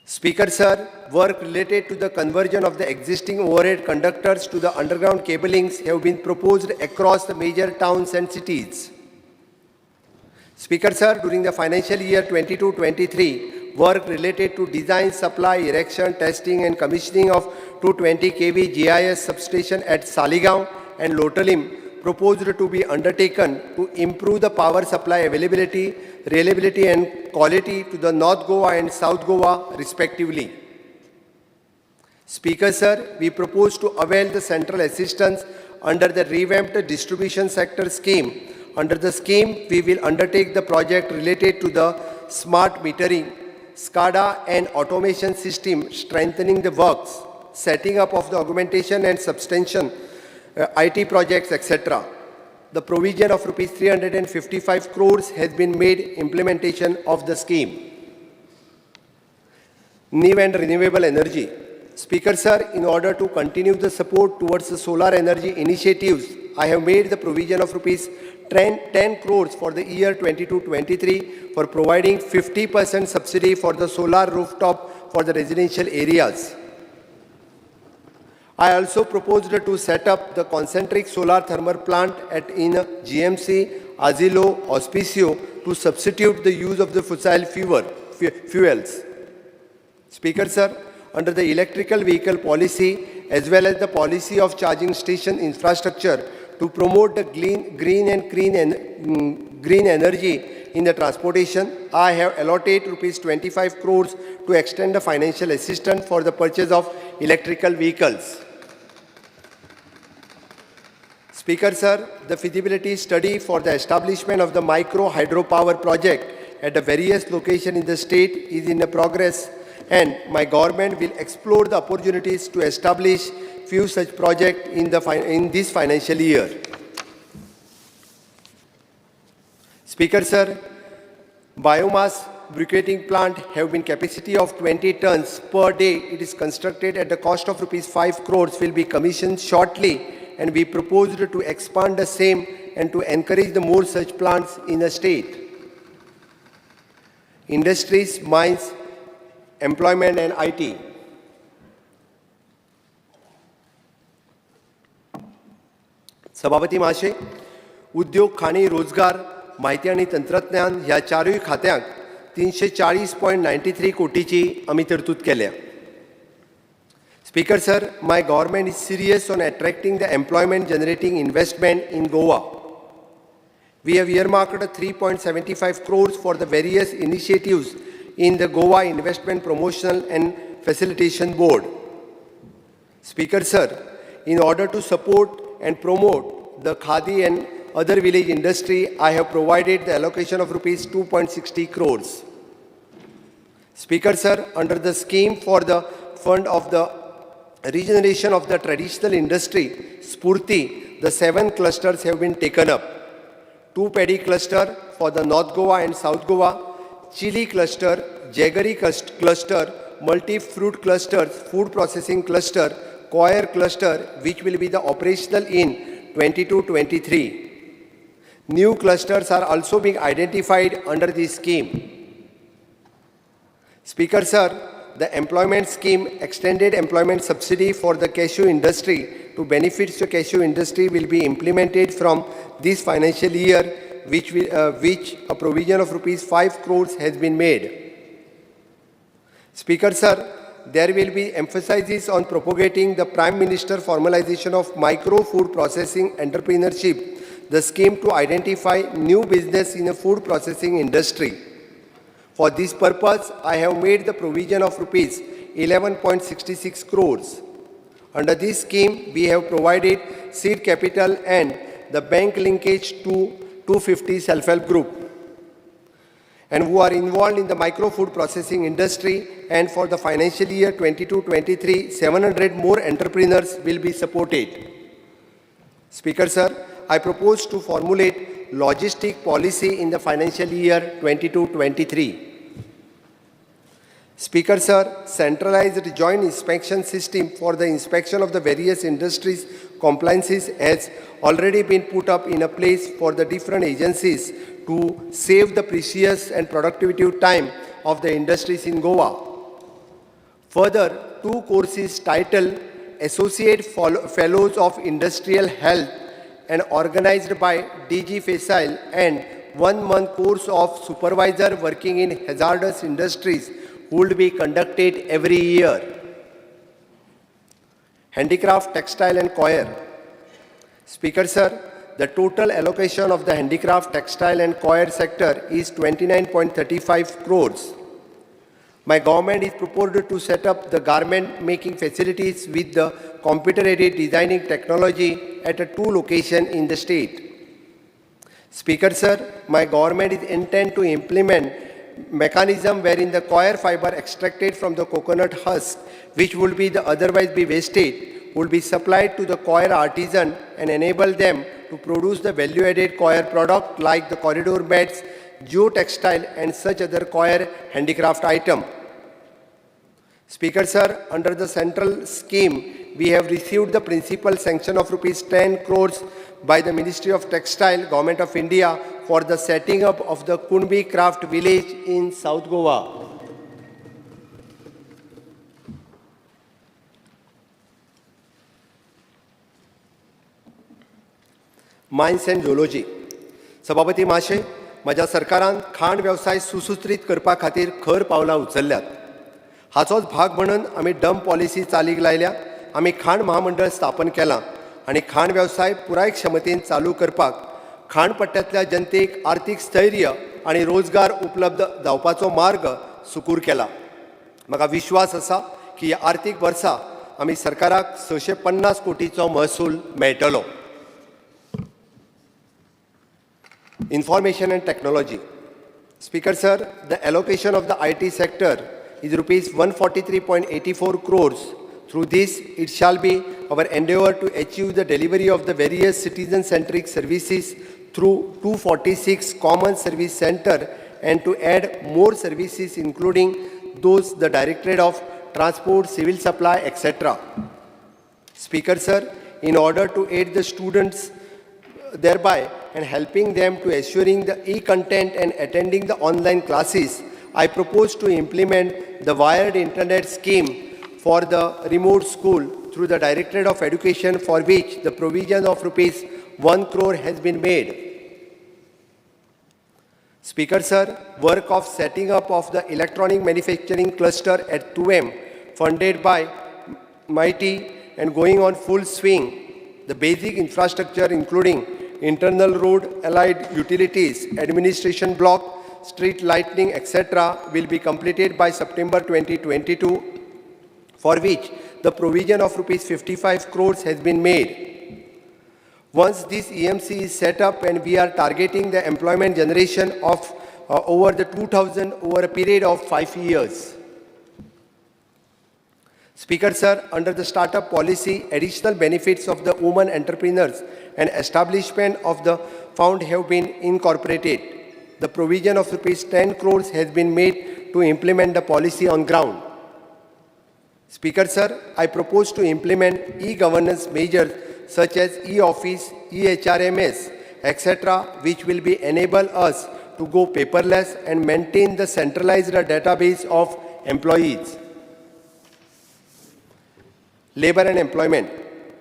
Speaker Sir, work related to the conversion of the existing overhead conductors to the underground cablings have been proposed across the major towns and cities. Speaker Sir, during the financial year 22-23, work related to design, supply, erection, testing and commissioning of 220 kV GIS substation at Saligaon and Lotalim proposed to be undertaken to improve the power supply availability, reliability and quality to the North Goa and South Goa respectively. Speaker Sir, we propose to avail the central assistance under the revamped distribution sector scheme. Under the scheme, we will undertake the project related to the smart metering, SCADA and automation system, strengthening the works, setting up of the augmentation and substantion, IT projects, etc. The provision of Rs 355 crores has been made implementation of the scheme. New and renewable energy. Speaker Sir, in order to continue the support towards the solar energy initiatives, I have made the provision of Rs 10 crores for the year 22-23 for providing 50% subsidy for the solar rooftop for the residential areas. I also proposed to set up the concentric solar thermal plant in GMC, Asilo, Auspicio to substitute the use of the fossil fuels. Speaker Sir, under the electrical vehicle policy as well as the policy of charging station infrastructure to promote the green energy in the transportation, I have allotted Rs 25 crores to extend the financial assistance for the purchase of electrical vehicles. Speaker Sir, the feasibility study for the establishment of the micro hydropower project at the various locations in the state is in progress, and my government will explore the opportunities to establish few such projects in this financial year. Speaker Sir, biomass briquetting plant have been capacity of 20 tons per day. It is constructed at the cost of Rs 5 crores, will be commissioned shortly, and we proposed to expand the same and to encourage the more such plants in the state. Industries, mines, employment and IT. सभापती महाशय, उद्योग, खाणी, रोजगार, माहिती आणि तंत्रज्ञान ह्या चारही खात्यांक 340.93 कोटीची आमी तरतूद केल्या. Speaker Sir, my government is serious on attracting the employment generating investment in Goa. We have earmarked 3.75 crores for the various initiatives in the Goa Investment Promotional and Facilitation Board. Speaker Sir, in order to support and promote the khadi and other village industry, I have provided the allocation of Rs 2.60 crores. Speaker Sir, under the scheme for the fund of the regeneration of the traditional industry, Spurti, the 7 clusters have been taken up. 2 paddy cluster for the North Goa and South Goa, chili cluster, jaggery cluster, multi-fruit clusters, food processing cluster, coir cluster, which will be the operational in 22-23. New clusters are also being identified under this scheme. Speaker Sir, the employment scheme, extended employment subsidy for the cashew industry to benefit the cashew industry will be implemented from this financial year, which a provision of Rs 5 crores has been made. Speaker Sir, there will be emphasis on propagating the Prime Minister formalization of micro food processing entrepreneurship, the scheme to identify new business in the food processing industry. For this purpose, I have made the provision of Rs 11.66 crores. Under this scheme, we have provided seed capital and the bank linkage to 250 self-help group and who are involved in the micro food processing industry, and for the financial year 22-23, 700 more entrepreneurs will be supported. Speaker Sir, I propose to formulate logistic policy in the financial year 22-23. Speaker Sir, centralized joint inspection system for the inspection of the various industries compliances has already been put up in a place for the different agencies to save the precious and productive time of the industries in Goa. Further, 2 courses titled Associate Fellows of Industrial Health and organized by DG Facile and 1-month course of Supervisor working in hazardous industries would be conducted every year. Handicraft, textile and coir. Speaker Sir, the total allocation of the handicraft, textile and coir sector is 29.35 crores. My government is proposed to set up the garment making facilities with the computer-aided designing technology at 2 locations in the state. Speaker Sir, my government is intent to implement mechanism wherein the coir fiber extracted from the coconut husk, which would be otherwise be wasted, would be supplied to the coir artisan and enable them to produce the value-added coir product like the corridor mats, geotextile and such other coir handicraft item. Speaker Sir, under the central scheme, we have received the principal sanction of rupees 10 crores by the Ministry of Textile, Government of India for the setting up of the Kunbi Craft Village in South Goa. Mines and Zoology. सभापती माशे, माझ्या सरकारान खाण व्यवसाय सुसूत्रीत करपा खातीर खर पावलां उचलल्यात. हाचोच भाग म्हणून आमी डंप पॉलिसी चालीक लायल्या. आमी खाण महामंडळ स्थापन केलां आनी खाण वेवसाय पुराय क्षमतेन चालू करपाक खाण पट्ट्यांतल्या जनतेक आर्थीक स्थैर्य आनी रोजगार उपलब्ध जावपाचो मार्ग सुकूर केला. म्हाका विश्वास आसा की ह्या आर्थीक वर्सा आमी सरकाराक 650 कोटीचो महसूल मेळटलो. Information and technology. Speaker Sir, the allocation of the IT sector is rupees 143.84 crores. Through this, it shall be our endeavor to achieve the delivery of the various citizen-centric services through 246 common service center and to add more services including those the Directorate of Transport, Civil Supply, etc. Speaker Sir, in order to aid the students thereby and helping them to assuring the e-content and attending the online classes, I propose to implement the wired internet scheme for the remote school through the Directorate of Education, for which the provision of rupees 1 crore has been made. Speaker Sir, work of setting up of the electronic manufacturing cluster at 2M funded by MITI and going on full swing. The basic infrastructure including internal road, allied utilities, administration block, street lighting, etc. will be completed by September 2022, for which the provision of rupees 55 crores has been made. Once this EMC is set up and we are targeting the employment generation of over the 2,000 over a period of 5 years. Speaker Sir, under the startup policy, additional benefits of the women entrepreneurs and establishment of the fund have been incorporated. The provision of rupees 10 crores has been made to implement the policy on ground. Speaker Sir, I propose to implement e-governance measures such as e-office, e-HRMS, etc., which will be enable us to go paperless and maintain the centralized database of employees. Labour and employment.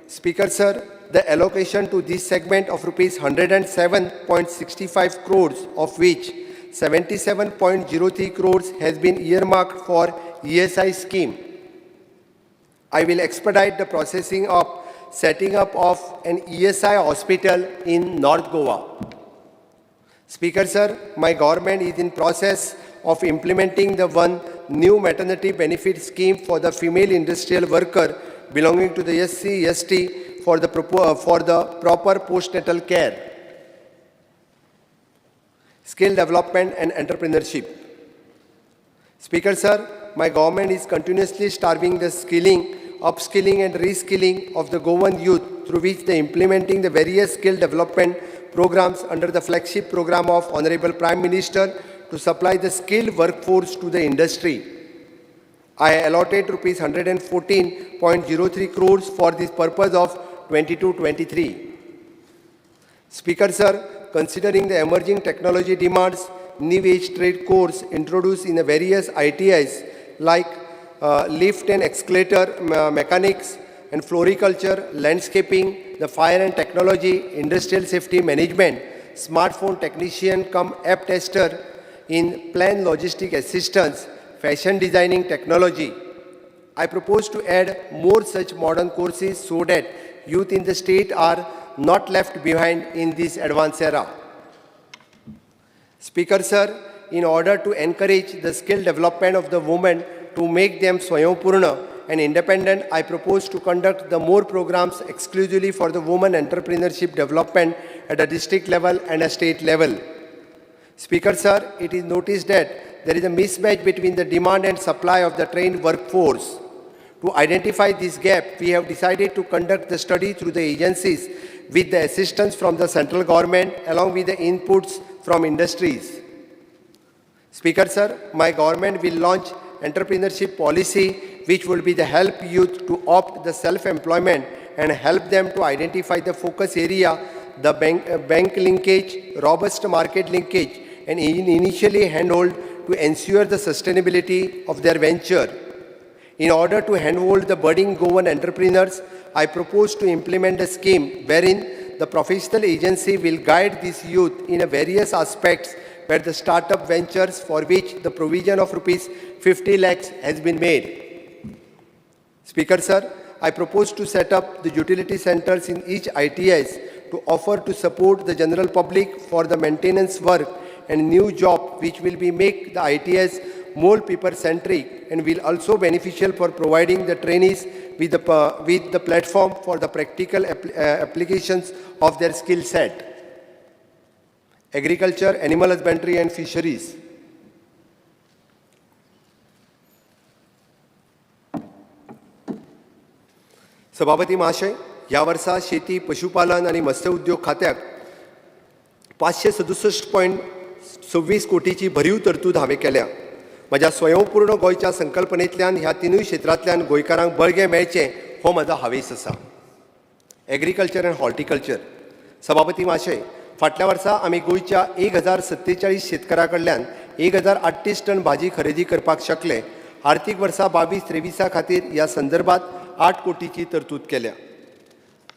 Speaker Sir, the allocation to this segment of rupees 107.65 crores, of which 77.03 crores has been earmarked for ESI scheme. I will expedite the processing of setting up of an ESI hospital in North Goa. Speaker Sir, my government is in process of implementing the one new maternity benefit scheme for the female industrial worker belonging to the SC/ST for the proper postnatal care. Skill development and entrepreneurship. Speaker Sir, my government is continuously starving the skilling, upskilling and reskilling of the Goan youth through which the implementing the various skill development programs under the flagship program of Honorable Prime Minister to supply the skilled workforce to the industry. I allotted rupees 114.03 crores for this purpose of 22-23. Speaker Sir, considering the emerging technology demands, new age trade course introduced in the various ITIs like lift and escalator mechanics and floriculture, landscaping, the fire and technology, industrial safety management, smartphone technician cum app tester in plan logistic assistance, fashion designing technology. I propose to add more such modern courses so that youth in the state are not left behind in this advanced era. Speaker Sir, in order to encourage the skill development of the women to make them Swayambhurna and independent, I propose to conduct the more programs exclusively for the women entrepreneurship development at a district level and a state level. Speaker Sir, it is noticed that there is a mismatch between the demand and supply of the trained workforce. To identify this gap, we have decided to conduct the study through the agencies with the assistance from the central government along with the inputs from industries. Speaker Sir, my government will launch entrepreneurship policy which will be the help youth to opt the self-employment and help them to identify the focus area, the bank linkage, robust market linkage, and initially handhold to ensure the sustainability of their venture. In order to handhold the budding Goan entrepreneurs, I propose to implement a scheme wherein the professional agency will guide these youth in various aspects where the startup ventures for which the provision of rupees 50 lakhs has been made. Speaker Sir, I propose to set up the utility centers in each ITIs to offer to support the general public for the maintenance work and new job which will be make the ITIs more people-centric and will also beneficial for providing the trainees with the platform for the practical applications of their skill set. Agriculture, animal husbandry and fisheries. सभापती महाशय, या वर्सा शेती, पशुपालन आणि मत्स्य उद्योग खात्याक 567.26 कोटीची भरीव तरतूद हांवें केल्या. म्हज्या स्वयंपूर्ण गोंयच्या संकल्पनेंतल्यान ह्या तिनूय क्षेत्रांतल्यान गोंयकारांक बळगें मेळचें हो म्हजो हावेस आसा. Agriculture and horticulture. सभापती महाशय, फाटल्या वर्सा आमी गोंयच्या 1047 शेतकारां कडल्यान 1038 टन भाजी खरेदी करपाक शकले. आर्थीक वर्सा 22-23 खातीर ह्या संदर्भात 8 कोटीची तरतूद केल्या.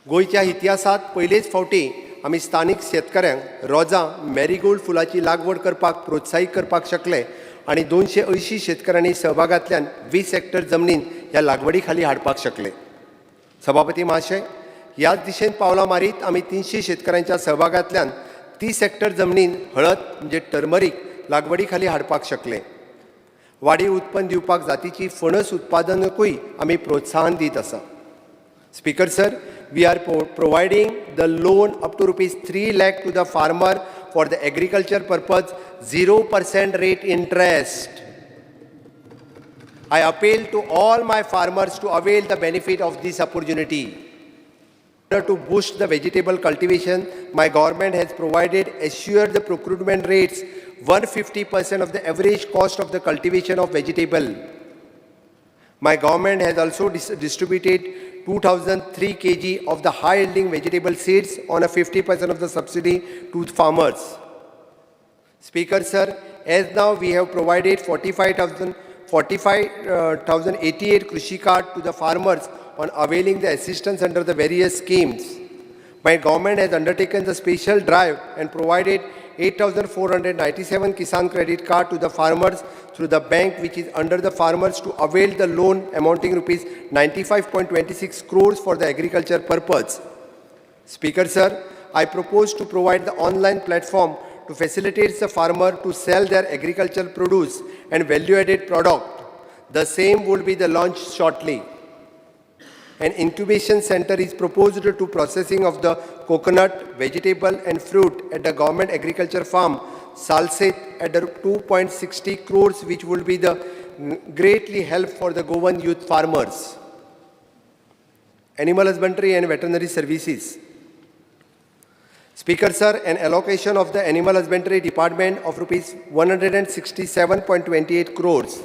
गोंयच्या इतिहासांत पयलेच फावटी आमी स्थानीक शेतकऱ्यांक रोजां मॅरीगोल्ड फुलाची लागवड करपाक प्रोत्साहीत करपाक शकले आणि 280 शेतकऱ्यांनी सहभागांतल्यान 20 हेक्टर जमनीन ह्या लागवडी खाली हाडपाक शकले. सभापती महाशय, ह्याच दिशेन पावलां मारीत आमी 300 शेतकऱ्यांच्या सहभागांतल्यान 30 हेक्टर जमनीन हळद म्हणजे टर्मरीक लागवडी खाली हाडपाक शकले. वाडीव उत्पन्न दिवपाक जातीची फणस उत्पादनकूय आमी प्रोत्साहन दीत आसा. Speaker Sir, we are providing the loan up to rupees 3 lakh to the farmer for the agriculture purpose, 0% rate interest. I appeal to all my farmers to avail the benefit of this opportunity. In order to boost the vegetable cultivation, my government has provided assured the procurement rates 150% of the average cost of the cultivation of vegetable. My government has also distributed 2003 kg of the high-yielding vegetable seeds on a 50% of the subsidy to farmers. Speaker Sir, as now we have provided 45,088 Krishi card to the farmers on availing the assistance under the various schemes. My government has undertaken the special drive and provided 8,497 Kisan credit card to the farmers through the bank which is under the farmers to avail the loan amounting rupees 95.26 crores for the agriculture purpose. Speaker Sir, I propose to provide the online platform to facilitate the farmer to sell their agricultural produce and value-added product. The same will be the launch shortly. An incubation center is proposed to processing of the coconut, vegetable and fruit at the government agriculture farm, Salset, at the 2.60 crores, which will be the greatly help for the Goan youth farmers. Animal Husbandry and Veterinary Services. Speaker Sir, an allocation of the Animal Husbandry Department of rupees 167.28 crores.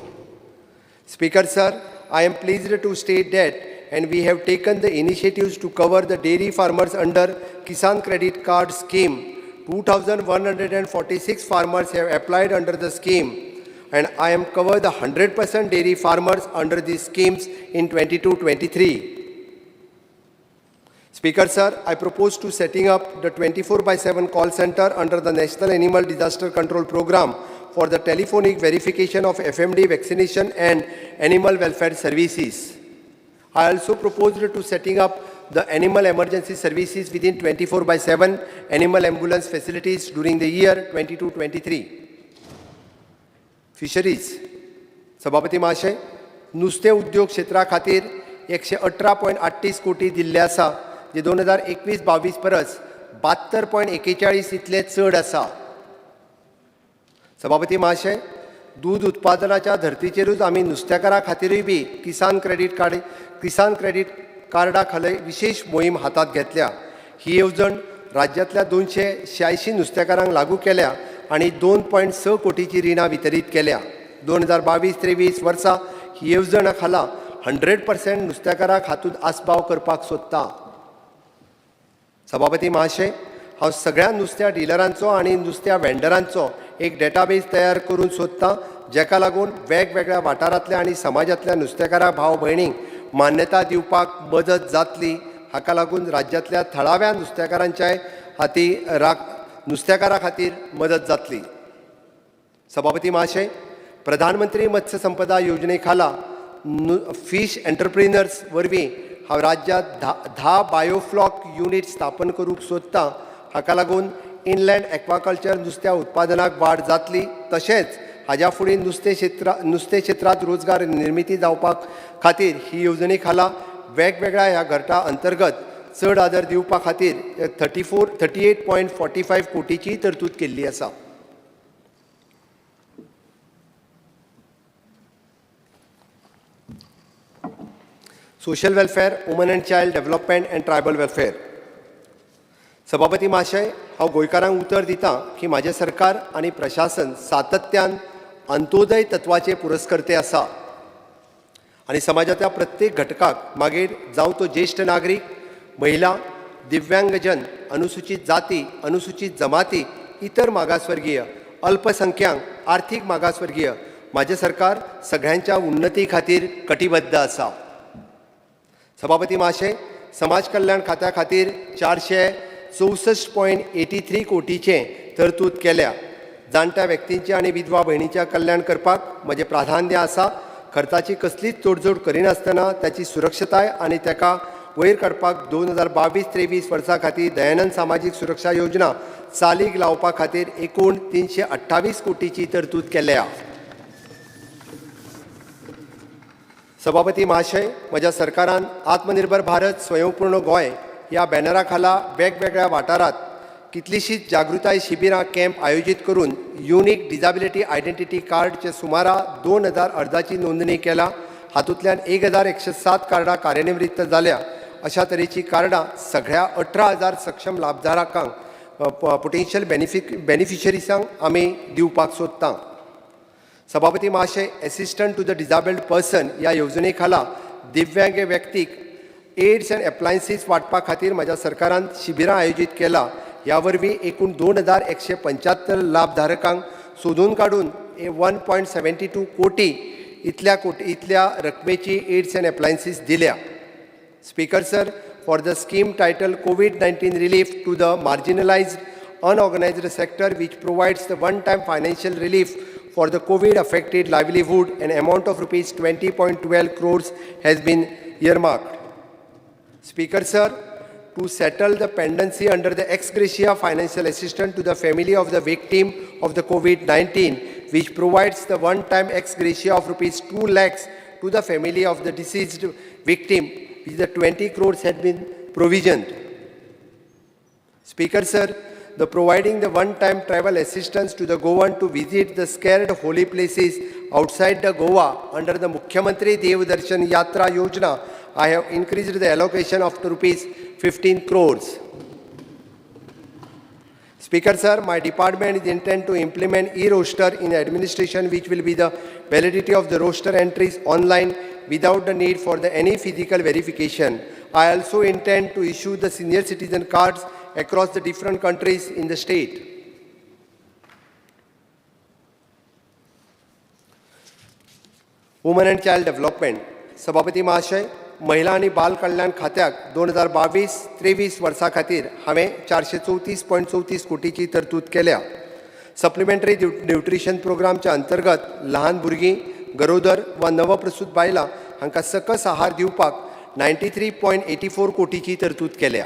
Speaker Sir, I am pleased to state that and we have taken the initiatives to cover the dairy farmers under Kisan Credit Card Scheme. 2,146 farmers have applied under the scheme, and I am covered the 100% dairy farmers under these schemes in 22-23. Speaker Sir, I propose to setting up the 24/7 call center under the National Animal Disaster Control Program for the telephonic verification of FMD vaccination and animal welfare services. I also proposed to setting up the animal emergency services within 24/7 animal ambulance facilities during the year 22-23. Fisheries. सभापती महाशय, नुस्तें उद्योग क्षेत्रा खातीर 118.38 कोटी दिल्ले आसा, जे 2021-22 परस 72.41 इतले चड आसा. सभापती महाशय, दूध उत्पादनाच्या धर्तीचेरूच आमी नुस्तेकारां खातीरूय बी किसान क्रेडिट कार्डा खाला विशेष मोहीम हातात घेतल्या. ही येवजण राज्यांतल्या 286 नुस्तेकारांक लागू केल्या आणि 2.6 कोटीची रिणां वितरीत केल्या. 2022-23 वर्सा ही येवजण खाला 100% नुस्तेकारांक हातूंत आस्पाव करपाक सोदता. सभापती महाशय, हांव सगळ्या नुस्त्या डिलरांचो आनी नुस्त्या वेंडरांचो एक डेटाबेस तयार करून सोदतां, जेका लागून वेगवेगळ्या वाठारांतल्या आनी समाजांतल्या नुस्तेकारां भाव भयणींक मान्यता दिवपाक मदत जातली. हाका लागून राज्यांतल्या थळाव्या नुस्तेकारां खातीर मदत जातली. सभापती महाशय, प्रधानमंत्री मत्स्य संपदा योजने खाला फिश एंटरप्रिनर्स वरवीं हांव राज्यांत 10 बायोफ्लॉक युनिट स्थापन करूंक सोदतां. हाका लागून इनलँड एक्वाकल्चर नुस्त्या उत्पादनाक वाड जातली. तशेंच हाज्या फुडें नुस्तें क्षेत्रांत रोजगार निर्मिती जावपाक खातीर ही येवजणे खाला वेगवेगळ्या ह्या गटा अंतर्गत चड आदर दिवपा खातीर 38.45 कोटीची तरतूद केल्ली आसा. Social welfare, woman and child development and tribal welfare. सभापती महाशय, हांव गोंयकारांक उतर दितां की म्हाजें सरकार आनी प्रशासन सातत्यान अंत्योदय तत्वाचे पुरस्कर्ते आसा आणि समाजाच्या प्रत्येक घटकाक, मागीर जावं तो ज्येष्ठ नागरीक, महिला, दिव्यांगजन, अनुसूचित जाती, अनुसूचित जमाती, इतर मागासवर्गीय, अल्पसंख्यांक, आर्थीक मागासवर्गीय, म्हाजें सरकार सगळ्यांच्या उन्नती खातीर कटिबद्ध आसा. सभापती महाशय, समाज कल्याण खात्या खातीर 464.83 कोटीचे तरतूद केल्या. जाणट्या व्यक्तींचे आणि विधवा भयणींचे कल्याण करपाक म्हजें प्राधान्य आसा. खर्चाची कसलीच तोडजोड करिनासतना त्याची सुरक्षताय आणि ताका वयर काडपाक 2022-23 वर्सा खातीर दयानंद सामाजीक सुरक्षा योजना चालीक लावपा खातीर एकूण 328 कोटीची तरतूद केल्या. सभापती महाशय, म्हज्या सरकारान आत्मनिर्भर भारत स्वयंपूर्ण गोंय ह्या बॅनरा खाला वेगवेगळ्या वाठारांत कितलीशीच जागृताय शिबिरां कॅम्प आयोजीत करून युनिक डिझॅबिलिटी आयडेंटिटी कार्डचे सुमारा 2000 अर्जाची नोंदणी केला. हातूंतल्यान 1107 कार्डां कार्यान्वित जाल्या. अशा तरेची कार्डां सगळ्या 18,000 सक्षम लाभधारकांक पोटेन्शियल बेनिफिशरीसांक आमी दिवपाक सोदतां. सभापती महाशय, असिस्टंट टू द डिझेबल्ड पर्सन ह्या येवजणे खाला दिव्यांग व्यक्तीक एड्स अँड एप्लायन्सीस वांटपा खातीर म्हज्या सरकारान शिबिरां आयोजीत केला. ह्या वरवीं एकूण 2175 लाभधारकांक सोदून काडून 1.72 कोटी इतल्या रकमेची एड्स अँड एप्लायन्सीस दिल्या. Speaker sir, for the scheme title COVID-19 relief to the marginalised unorganized sector, which provides the one-time financial relief for the COVID-affected livelihood, an amount of rupees 20.12 crores has been earmarked. Speaker sir, to settle the pendency under the ex gratia financial assistance to the family of the victim of the COVID-19, which provides the one-time ex gratia of rupees 2 lakhs to the family of the deceased victim, which the 20 crores had been provisioned. Speaker sir, the providing the one-time travel assistance to the Goan to visit the scared holy places outside the Goa under the Mukhyamantri Dev Darshan Yatra Yojana I have increased the allocation of to rupees 15 crores. Speaker sir, my department is intent to implement e-roster in administration, which will be the validity of the roster entries online without the need for any physical verification. I also intend to issue the senior citizen cards across the different countries in the state. Woman and child development. सभापती महाशय, महिला आणि बाल कल्याण खात्याक 2022-23 वर्सा खातीर हांवें 434.34 कोटीची तरतूद केल्या. सप्लिमेंटरी न्यूट्रिशन प्रोग्रामच्या अंतर्गत ल्हान भुरगीं, गरोदर वा नवप्रसूत बायलां हांकां सकस आहार दिवपाक 93.84 कोटीची तरतूद केल्या.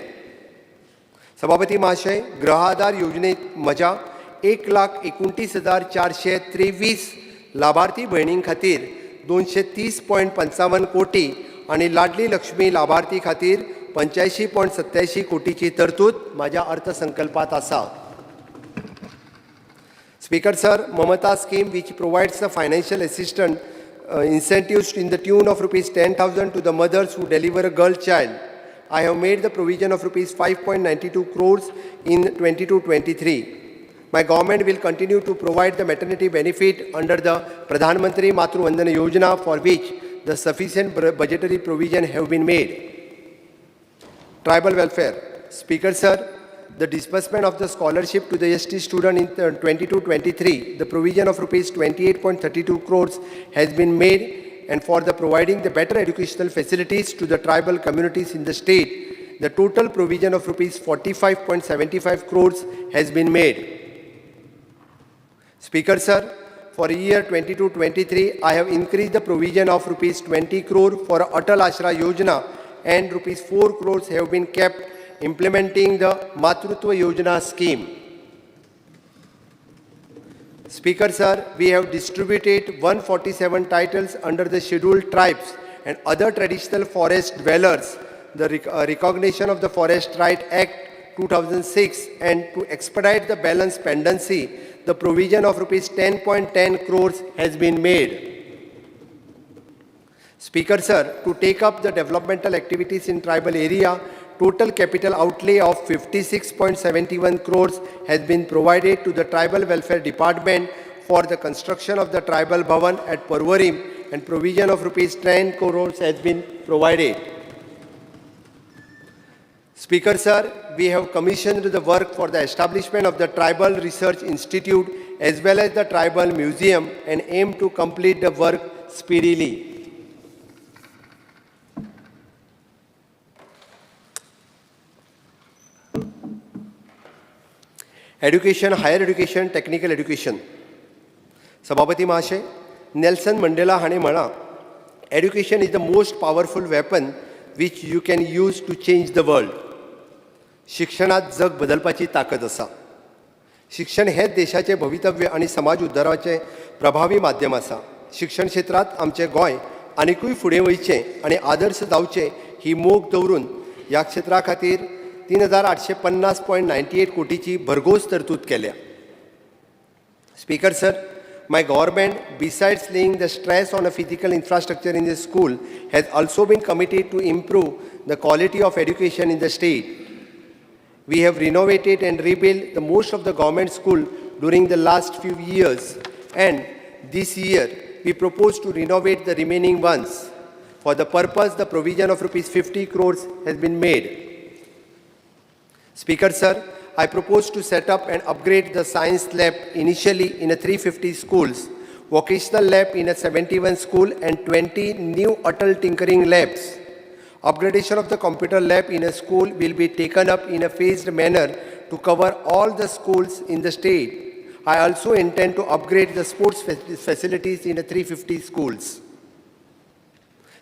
सभापती महाशय, गृह आधार योजनेत म्हज्या 1,29,423 लाभार्थी भयणीं खातीर 230.55 कोटी आणि लाडली लक्ष्मी लाभार्थी खातीर 85.87 कोटीची तरतूद माझ्या अर्थसंकल्पात आसा. Speaker sir, Mamata scheme, which provides the financial assistance incentives in the tune of rupees 10,000 to the mothers who deliver a girl child. I have made the provision of rupees 5.92 crores in 22-23. My government will continue to provide the maternity benefit under the Pradhan Mantri Matru Vandana Yojana, for which the sufficient budgetary provision have been made. Tribal welfare. Speaker sir, the disbursement of the scholarship to the ST student in 22-23, the provision of rupees 28.32 crores has been made, and for the providing the better educational facilities to the tribal communities in the state, the total provision of rupees 45.75 crores has been made. Speaker sir, for year 22-23, I have increased the provision of rupees 20 crore for Atal Ashra Yojana, and rupees 4 crores have been kept implementing the Matrutva Yojana scheme. Speaker sir, we have distributed 147 titles under the scheduled tribes and other traditional forest dwellers, the recognition of the Forest Right Act 2006, and to expedite the balance pendency, the provision of rupees 10.10 crores has been made. Speaker sir, to take up the developmental activities in tribal area, total capital outlay of 56.71 crores has been provided to the Tribal Welfare Department for the construction of the Tribal Bhavan at Parvarim, and provision of rupees 10 crores has been provided. Speaker sir, we have commissioned the work for the establishment of the Tribal Research Institute as well as the Tribal Museum, and aim to complete the work speedily. Education, higher education, technical education. Sabhapati Mahashay, Nelson Mandela हाणे म्हणा, education is the most powerful weapon which you can use to change the world. शिक्षणात जग बदलपाची ताकद आसा. शिक्षण हेच देशाचे भवितव्य आणि समाज उद्धाराचे प्रभावी माध्यम आसा. शिक्षण क्षेत्रात आमचे गोंय आनिकूय फुडें वयचें आणि आदर्श जावचें ही मोख दवरून ह्या क्षेत्रा खातीर 3,850.98 कोटीची भरघोस तरतूद केल्या. Speaker sir, my government, besides laying the stress on a physical infrastructure in the school, has also been committed to improve the quality of education in the state. We have renovated and rebuilt the most of the government school during the last few years, and this year we propose to renovate the remaining ones. For the purpose, the provision of rupees 50 crores has been made. Speaker sir, I propose to set up and upgrade the science lab initially in a 350 schools, vocational lab in a 71 school, and 20 new Atal tinkering labs. Upgradation of the computer lab in a school will be taken up in a phased manner to cover all the schools in the state. I also intend to upgrade the sports facilities in a 350 schools.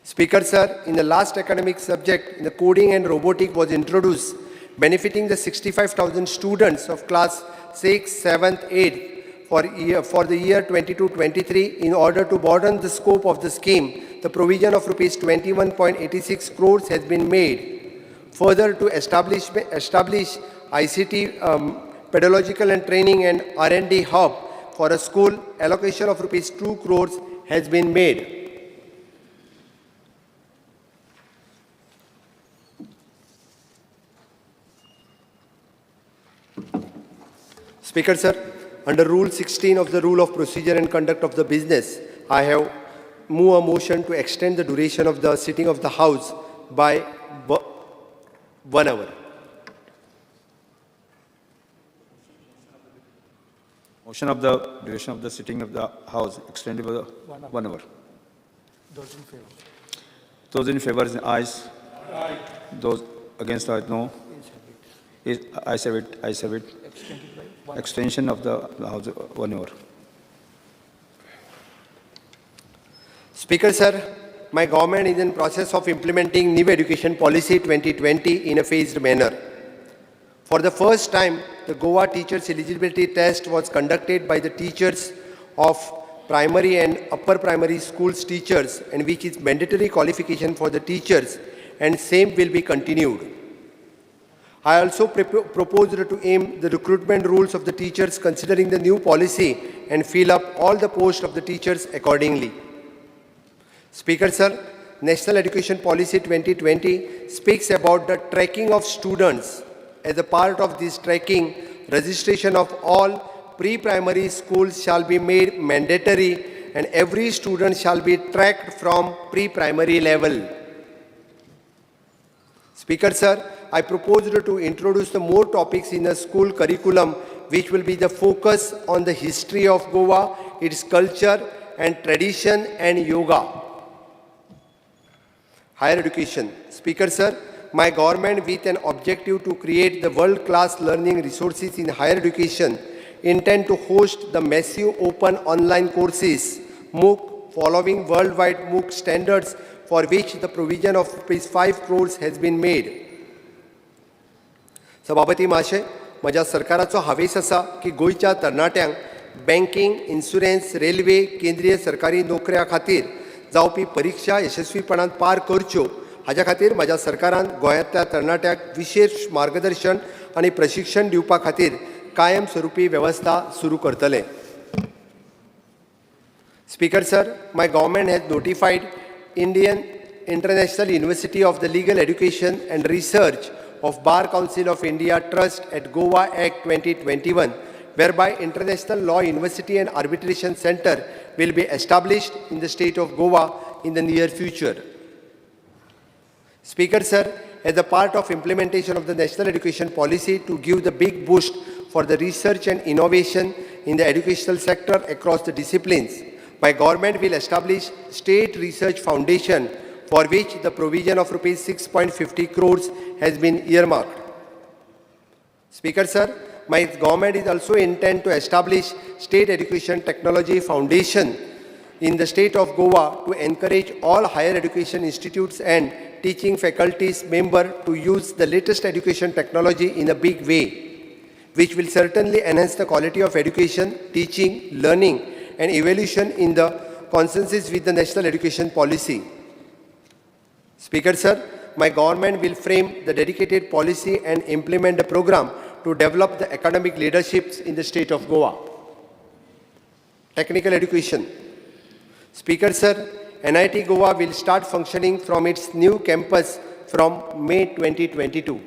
Speaker sir, in the last academic subject, the coding and robotics was introduced, benefiting the 65,000 students of class 6, 7th, 8th for the year 22-23. In order to broaden the scope of the scheme, the provision of rupees 21.86 crores has been made. Further, to establish ICT pedagogical and training and R&D hub for a school, allocation of rupees 2 crores has been made. Speaker, sir, under Rule 16 of the Rule of Procedure and Conduct of the Business, I have moved a motion to extend the duration of the sitting of the House by 1 hour. Motion of the duration of the sitting of the House extended by 1 hour. Those in favor? Those in favor, ayes. Aye. Those against, ayes, no. Ayes have it. Ayes have it. Extended by 1 hour. Extension of the House 1 hour. Speaker, sir, my government is in process of implementing new education policy 2020 in a phased manner. For the first time, the Goa teachers eligibility test was conducted by the teachers of primary and upper primary schools teachers, and which is mandatory qualification for the teachers, and same will be continued. I also proposed to aim the recruitment rules of the teachers considering the new policy and fill up all the posts of the teachers accordingly. Speaker, sir, National Education Policy 2020 speaks about the tracking of students. As a part of this tracking, registration of all pre-primary schools shall be made mandatory and every student shall be tracked from pre-primary level. Speaker, sir, I proposed to introduce the more topics in the school curriculum which will be the focus on the history of Goa, its culture and tradition and yoga. Higher education. Speaker, sir, my government with an objective to create the world-class learning resources in higher education intend to host the massive open online courses MOOC following worldwide MOOC standards for which the provision of ₹5 crores has been made. सभापती महाशय, माझ्या सरकाराचो हावेस आसा की गोयच्या तरणाट्यांक banking, insurance, railway, केंद्रीय सरकारी नोकऱ्या खातीर जावपी परीक्षा यशस्वीपणान पार करच्यो हाच्या खातीर माझ्या सरकारान गोंयांतल्या तरणाट्यांक विशेष मार्गदर्शन आनी प्रशिक्षण दिवपा खातीर कायमस्वरुपी वेवस्था सुरू करतले. Speaker, sir, my government has notified Indian International University of the Legal Education and Research of Bar Council of India Trust at Goa Act 2021, whereby International Law University and Arbitration Center will be established in the state of Goa in the near future. Speaker, sir, as a part of implementation of the National Education Policy to give the big boost for the research and innovation in the educational sector across the disciplines, my government will establish State Research Foundation for which the provision of rupees 6.50 crores has been earmarked. Speaker, sir, my government is also intent to establish State Education Technology Foundation in the state of Goa to encourage all higher education institutes and teaching faculties member to use the latest education technology in a big way, which will certainly enhance the quality of education, teaching, learning, and evaluation in the consensus with the National Education Policy. Speaker, sir, my government will frame the dedicated policy and implement the program to develop the academic leaderships in the state of Goa. Technical education. Speaker, sir, NIT Goa will start functioning from its new campus from May 2022.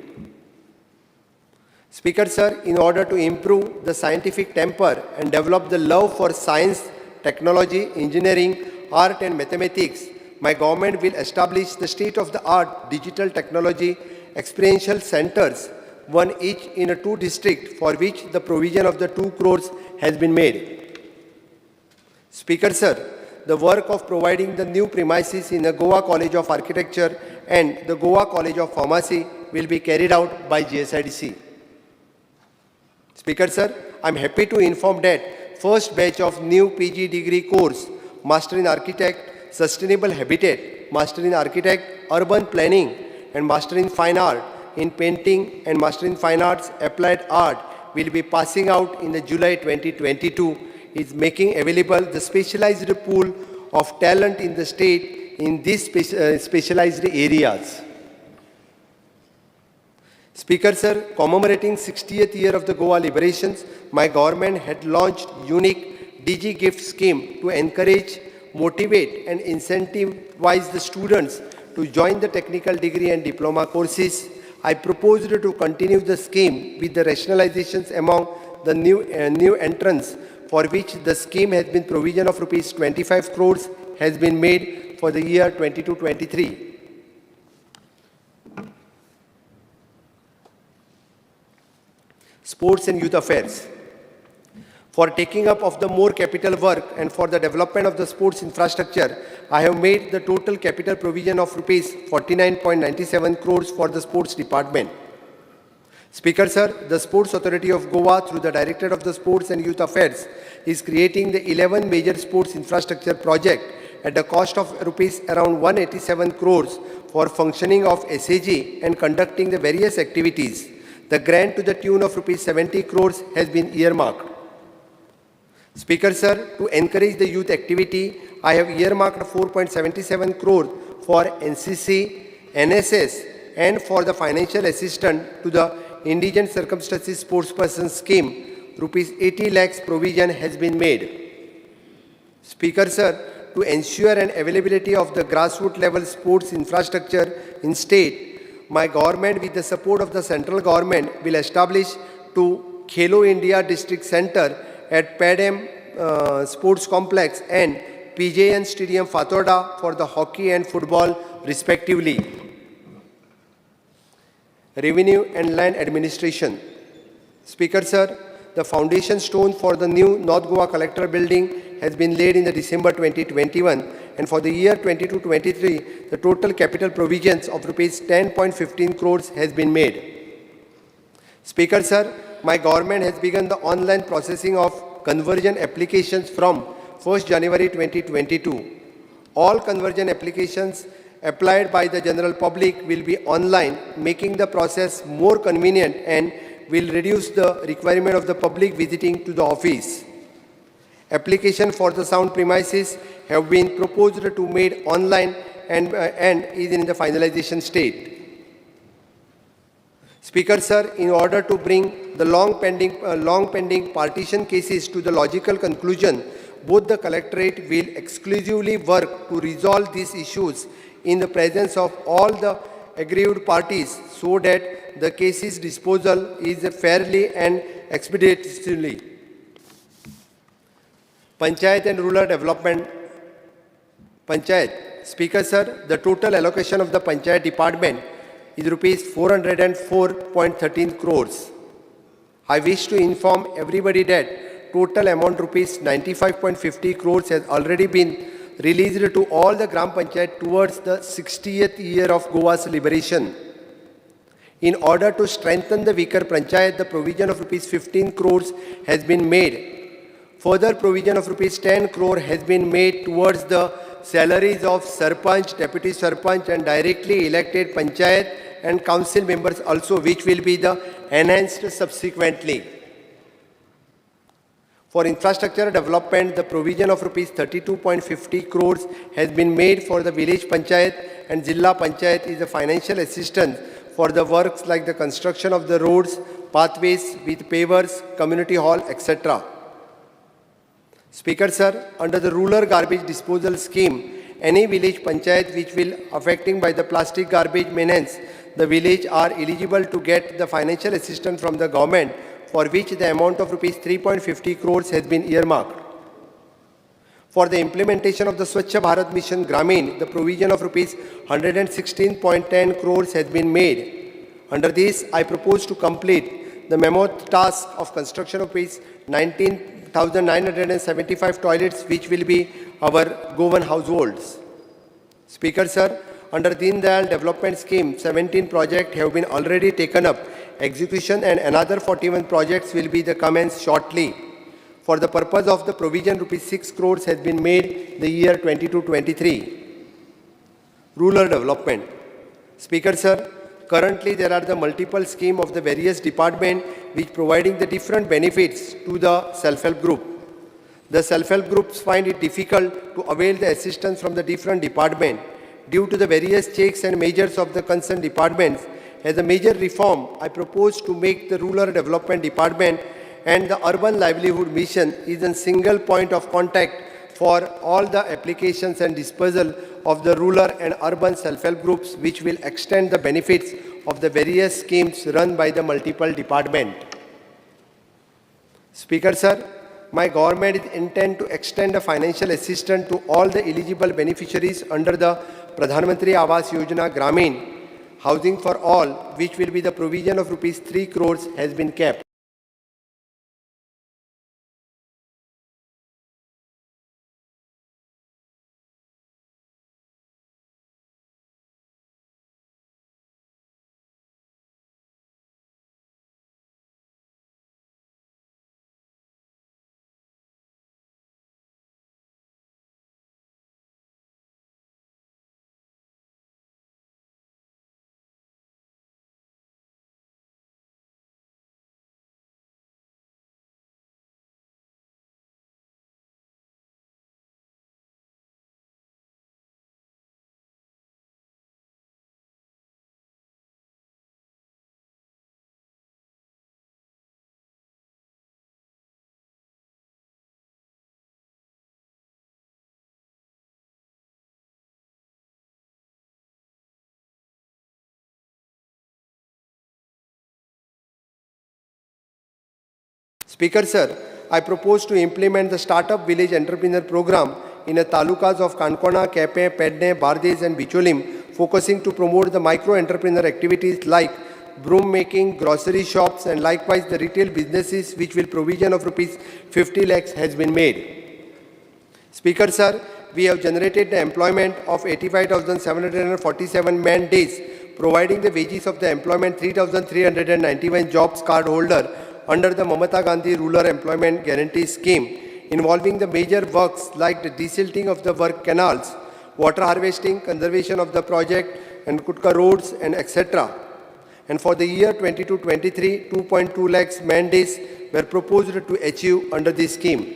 Speaker, sir, in order to improve the scientific temper and develop the love for science, technology, engineering, art and mathematics, my government will establish the state-of-the-art digital technology experiential centers, one each in a 2 districts, for which the provision of the 2 crores has been made. Speaker, sir, the work of providing the new premises in the Goa College of Architecture and the Goa College of Pharmacy will be carried out by GSIDC. Speaker, sir, I am happy to inform that first batch of new PG degree course, Master in Architect, Sustainable Habitat, Master in Architect, Urban Planning, and Master in Fine Art in Painting and Master in Fine Arts, Applied Art will be passing out in the July 2022, is making available the specialized pool of talent in the state in these specialized areas. Speaker, sir, commemorating 60th year of the Goa liberations, my government had launched unique DG gift scheme to encourage, motivate and incentivize the students to join the technical degree and diploma courses. I proposed to continue the scheme with the rationalizations among the new entrants for which the scheme has been provision of rupees 25 crores has been made for the year 22-23. Sports and Youth Affairs. For taking up of the more capital work and for the development of the sports infrastructure, I have made the total capital provision of rupees 49.97 crores for the sports department. Speaker Sir, the Sports Authority of Goa through the Directorate of the Sports and Youth Affairs is creating the 11 major sports infrastructure project at the cost of rupees around 187 crores for functioning of SAG and conducting the various activities. The grant to the tune of rupees 70 crores has been earmarked. Speaker Sir, to encourage the youth activity, I have earmarked 4.77 crore for NCC, NSS and for the financial assistance to the Indigent Circumstances Sportsperson Scheme. Rupees 80 lakhs provision has been made. Speaker Sir, to ensure an availability of the grassroots level sports infrastructure in state, my government with the support of the central government will establish to Khelo India District Center at Padam Sports Complex and PJN Stadium Fatorda for the hockey and football respectively. Revenue and Land Administration. Speaker Sir, the foundation stone for the new North Goa Collector Building has been laid in the December 2021 and for the year 22-23, the total capital provisions of rupees 10.15 crores has been made. Speaker Sir, my government has begun the online processing of conversion applications from 1st January 2022. All conversion applications applied by the general public will be online, making the process more convenient and will reduce the requirement of the public visiting to the office. Application for the sound premises have been proposed to made online and is in the finalization state. Speaker Sir, in order to bring the long pending partition cases to the logical conclusion, both the collectorate will exclusively work to resolve these issues in the presence of all the aggrieved parties so that the case's disposal is fairly and expeditiously. Panchayat and Rural Development. Panchayat. Speaker Sir, the total allocation of the Panchayat Department is rupees 404.13 crores. I wish to inform everybody that total amount rupees 95.50 crores has already been released to all the Gram Panchayat towards the 60th year of Goa's liberation. In order to strengthen the weaker Panchayat, the provision of rupees 15 crores has been made. Further provision of rupees 10 crore has been made towards the salaries of Sarpanch, Deputy Sarpanch and directly elected Panchayat and Council members also, which will be the enhanced subsequently. For infrastructure development, the provision of rupees 32.50 crores has been made for the village Panchayat and Jilla Panchayat is a financial assistance for the works like the construction of the roads, pathways with pavers, community hall, etc. Speaker Sir, under the Rural Garbage Disposal Scheme, any village Panchayat which will affecting by the plastic garbage menace, the village are eligible to get the financial assistance from the government for which the amount of rupees 3.50 crores has been earmarked. For the implementation of the Swachh Bharat Mission Gramin, the provision of rupees 116.10 crores has been made. Under this, I propose to complete the mammoth task of construction of rupees 19,975 toilets which will be our Goan households. Speaker Sir, under Deen Dayal Development Scheme, 17 projects have been already taken up. Execution and another 41 projects will be commenced shortly. For the purpose of the provision, rupees 6 crores has been made the year 22-23. Rural development. Speaker Sir, currently there are the multiple schemes of the various departments which providing the different benefits to the self-help group. The self-help groups find it difficult to avail the assistance from the different departments due to the various checks and measures of the concerned departments. As a major reform, I propose to make the Rural Development Department and the Urban Livelihood Mission is a single point of contact for all the applications and disposal of the rural and urban self-help groups, which will extend the benefits of the various schemes run by the multiple departments. Speaker, sir, my government is intent to extend the financial assistance to all the eligible beneficiaries under the Pradhan Mantri Awas Yojana Gramin Housing for All, which will be the provision of rupees 3 crores has been kept. Speaker, sir, I propose to implement the Startup Village Entrepreneur Program in the talukas of Kankona, Kepe, Pedne, Bardez and Bicholim, focusing to promote the micro-entrepreneur activities like broom making, grocery shops and likewise the retail businesses which will provision of rupees 50 lakhs has been made. Speaker, sir, we have generated the employment of 85,747 man days, providing the wages of the employment 3,391 jobs card holder under the Mamata Gandhi Rural Employment Guarantee Scheme, involving the major works like the desilting of the work canals, water harvesting, conservation of the project, and Kutka roads, and etc. And for the year 22-23, 2.2 lakhs man days were proposed to achieve under this scheme.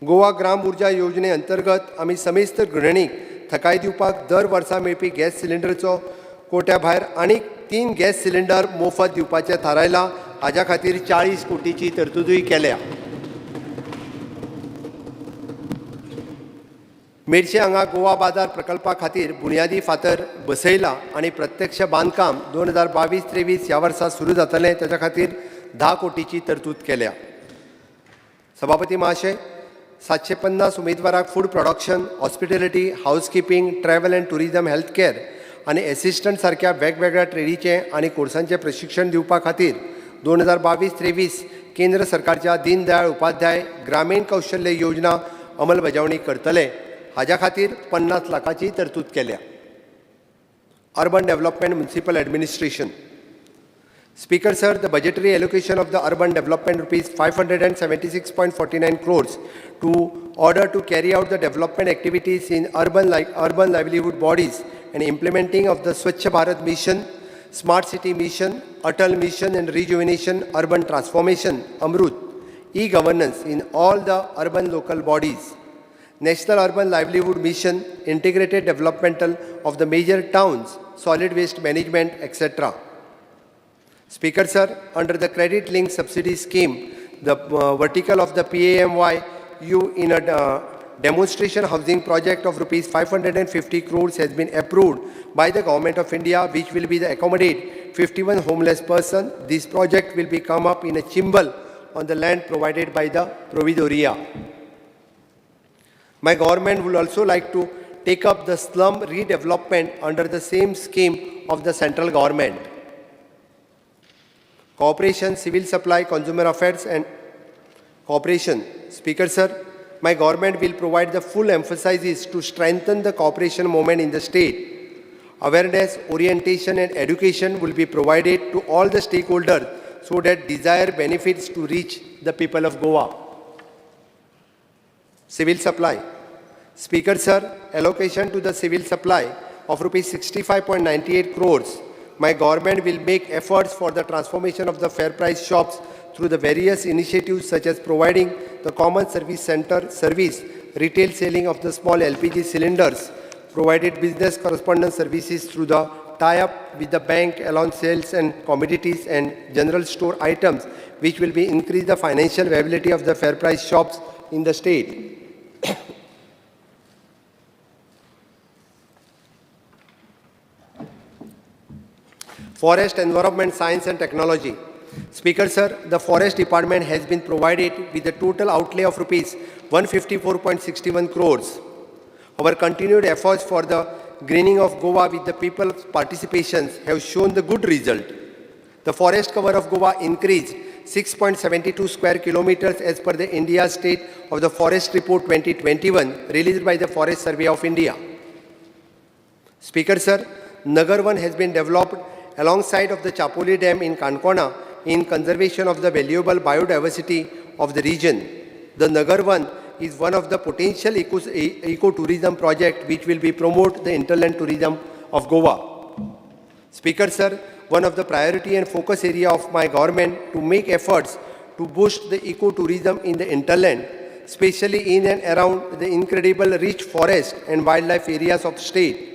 Goa ग्राम उर्जा योजने अंतर्गत आम्ही समेस्त गृहिणीक थकाय दिवपाक दर वर्सा मेळपी gas सिलिंडरचो कोट्या भायर आनीक 3 gas cylinder मोफत दिवपाचें थारायलां. हाज्या खातीर 40 कोटीची तरतूदय केल्या. मेडशे हांगा गोवा बाजार प्रकल्पा खातीर बुनयादी फातर बसयला आनी प्रत्यक्ष बांदकाम 2022-23 ह्या वर्सा सुरू जातलें. ताच्या खातीर 10 कोटीची तरतूद केल्या. सभापती महाशय, 750 उमेदवाराक food production, hospitality, housekeeping, travel and tourism, health care आनी एसिस्टंट सारख्या वेगवेगळ्या ट्रेडीचें आनी कोर्सांचें प्रशिक्षण दिवपा खातीर 2022-23 केंद्र सरकारच्या दीनदयाळ उपाध्याय ग्रामीण कौशल्य योजना अंमलबजावणी करतले. हाज्या खातीर 50 लाखाची तरतूद केल्या. Urban development municipal administration. Speaker, sir, the budgetary allocation of the urban development rupees 576.49 crores to order to carry out the development activities in urban livelihood bodies and implementing of the Swachh Bharat Mission, Smart City Mission, Atal Mission and Rejuvenation Urban Transformation, Amrut, e-governance in all the urban local bodies, National Urban Livelihood Mission, integrated developmental of the major towns, solid waste management, etc. Speaker, sir, under the credit linked subsidy scheme, the vertical of the PAMYU in a demonstration housing project of rupees 550 crores has been approved by the Government of India, which will be the accommodate 51 homeless person. This project will be come up in a chimbal on the land provided by the Providoria. My government would also like to take up the slum redevelopment under the same scheme of the central government. Cooperation, Civil Supply, Consumer Affairs and Cooperation. Speaker, sir, my government will provide the full emphasis to strengthen the cooperation movement in the state. Awareness, orientation and education will be provided to all the stakeholders so that desired benefits to reach the people of Goa. Civil Supply. Speaker, sir, allocation to the civil supply of rupees 65.98 crores. My government will make efforts for the transformation of the fair price shops through the various initiatives such as providing the common service center service, retail selling of the small LPG cylinders, provided business correspondence services through the tie-up with the bank, allowance sales and commodities and general store items, which will be increase the financial viability of the fair price shops in the state. Forest, Environment, Science and Technology. Speaker, sir, the Forest Department has been provided with a total outlay of rupees 154.61 crores. Our continued efforts for the greening of Goa with the people's participations have shown the good result. The forest cover of Goa increased 6.72 square kilometers as per the India State of the Forest Report 2021 released by the Forest Survey of India. Speaker, sir, Nagar Van has been developed alongside of the Chapoli Dam in Kankona in conservation of the valuable biodiversity of the region. The Nagar Van is one of the potential eco-tourism project which will be promote the interland tourism of Goa. Speaker, sir, one of the priority and focus area of my government to make efforts to boost the eco-tourism in the interland, especially in and around the incredible rich forest and wildlife areas of state.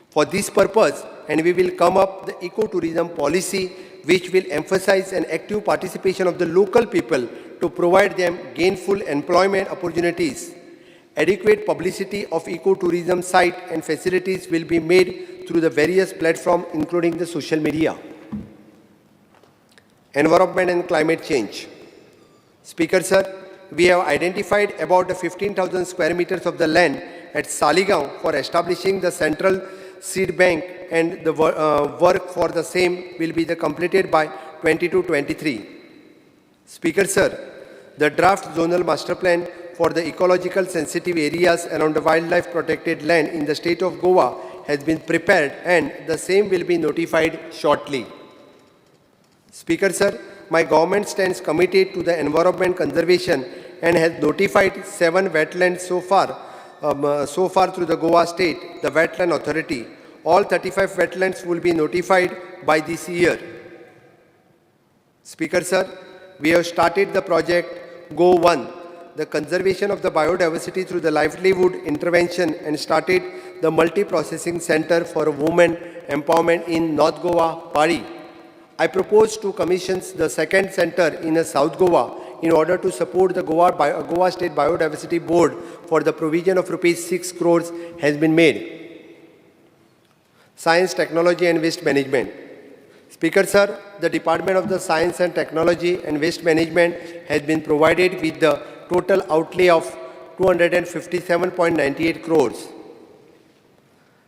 For this purpose, and we will come up the eco-tourism policy which will emphasize an active participation of the local people to provide them gainful employment opportunities. Adequate publicity of eco-tourism site and facilities will be made through the various platforms including the social media. Environment and climate change. Speaker, sir, we have identified about 15,000 square meters of the land at Saligaon for establishing the central seed bank, and the work for the same will be completed by 22-23. Speaker, sir, the draft zonal master plan for the ecological sensitive areas around the wildlife protected land in the state of Goa has been prepared and the same will be notified shortly. Speaker, sir, my government stands committed to the environment conservation and has notified 7 wetlands so far through the Goa State, the Wetland Authority. All 35 wetlands will be notified by this year. Speaker, sir, we have started the project Go One, the conservation of the biodiversity through the livelihood intervention, and started the multi-processing center for women empowerment in North Goa, Padi. I propose to commission the second center in South Goa in order to support the Goa State Biodiversity Board for the provision of rupees 6 crores has been made. Science, Technology and Waste Management. Speaker, sir, the Department of the Science and Technology and Waste Management has been provided with the total outlay of 257.98 crores.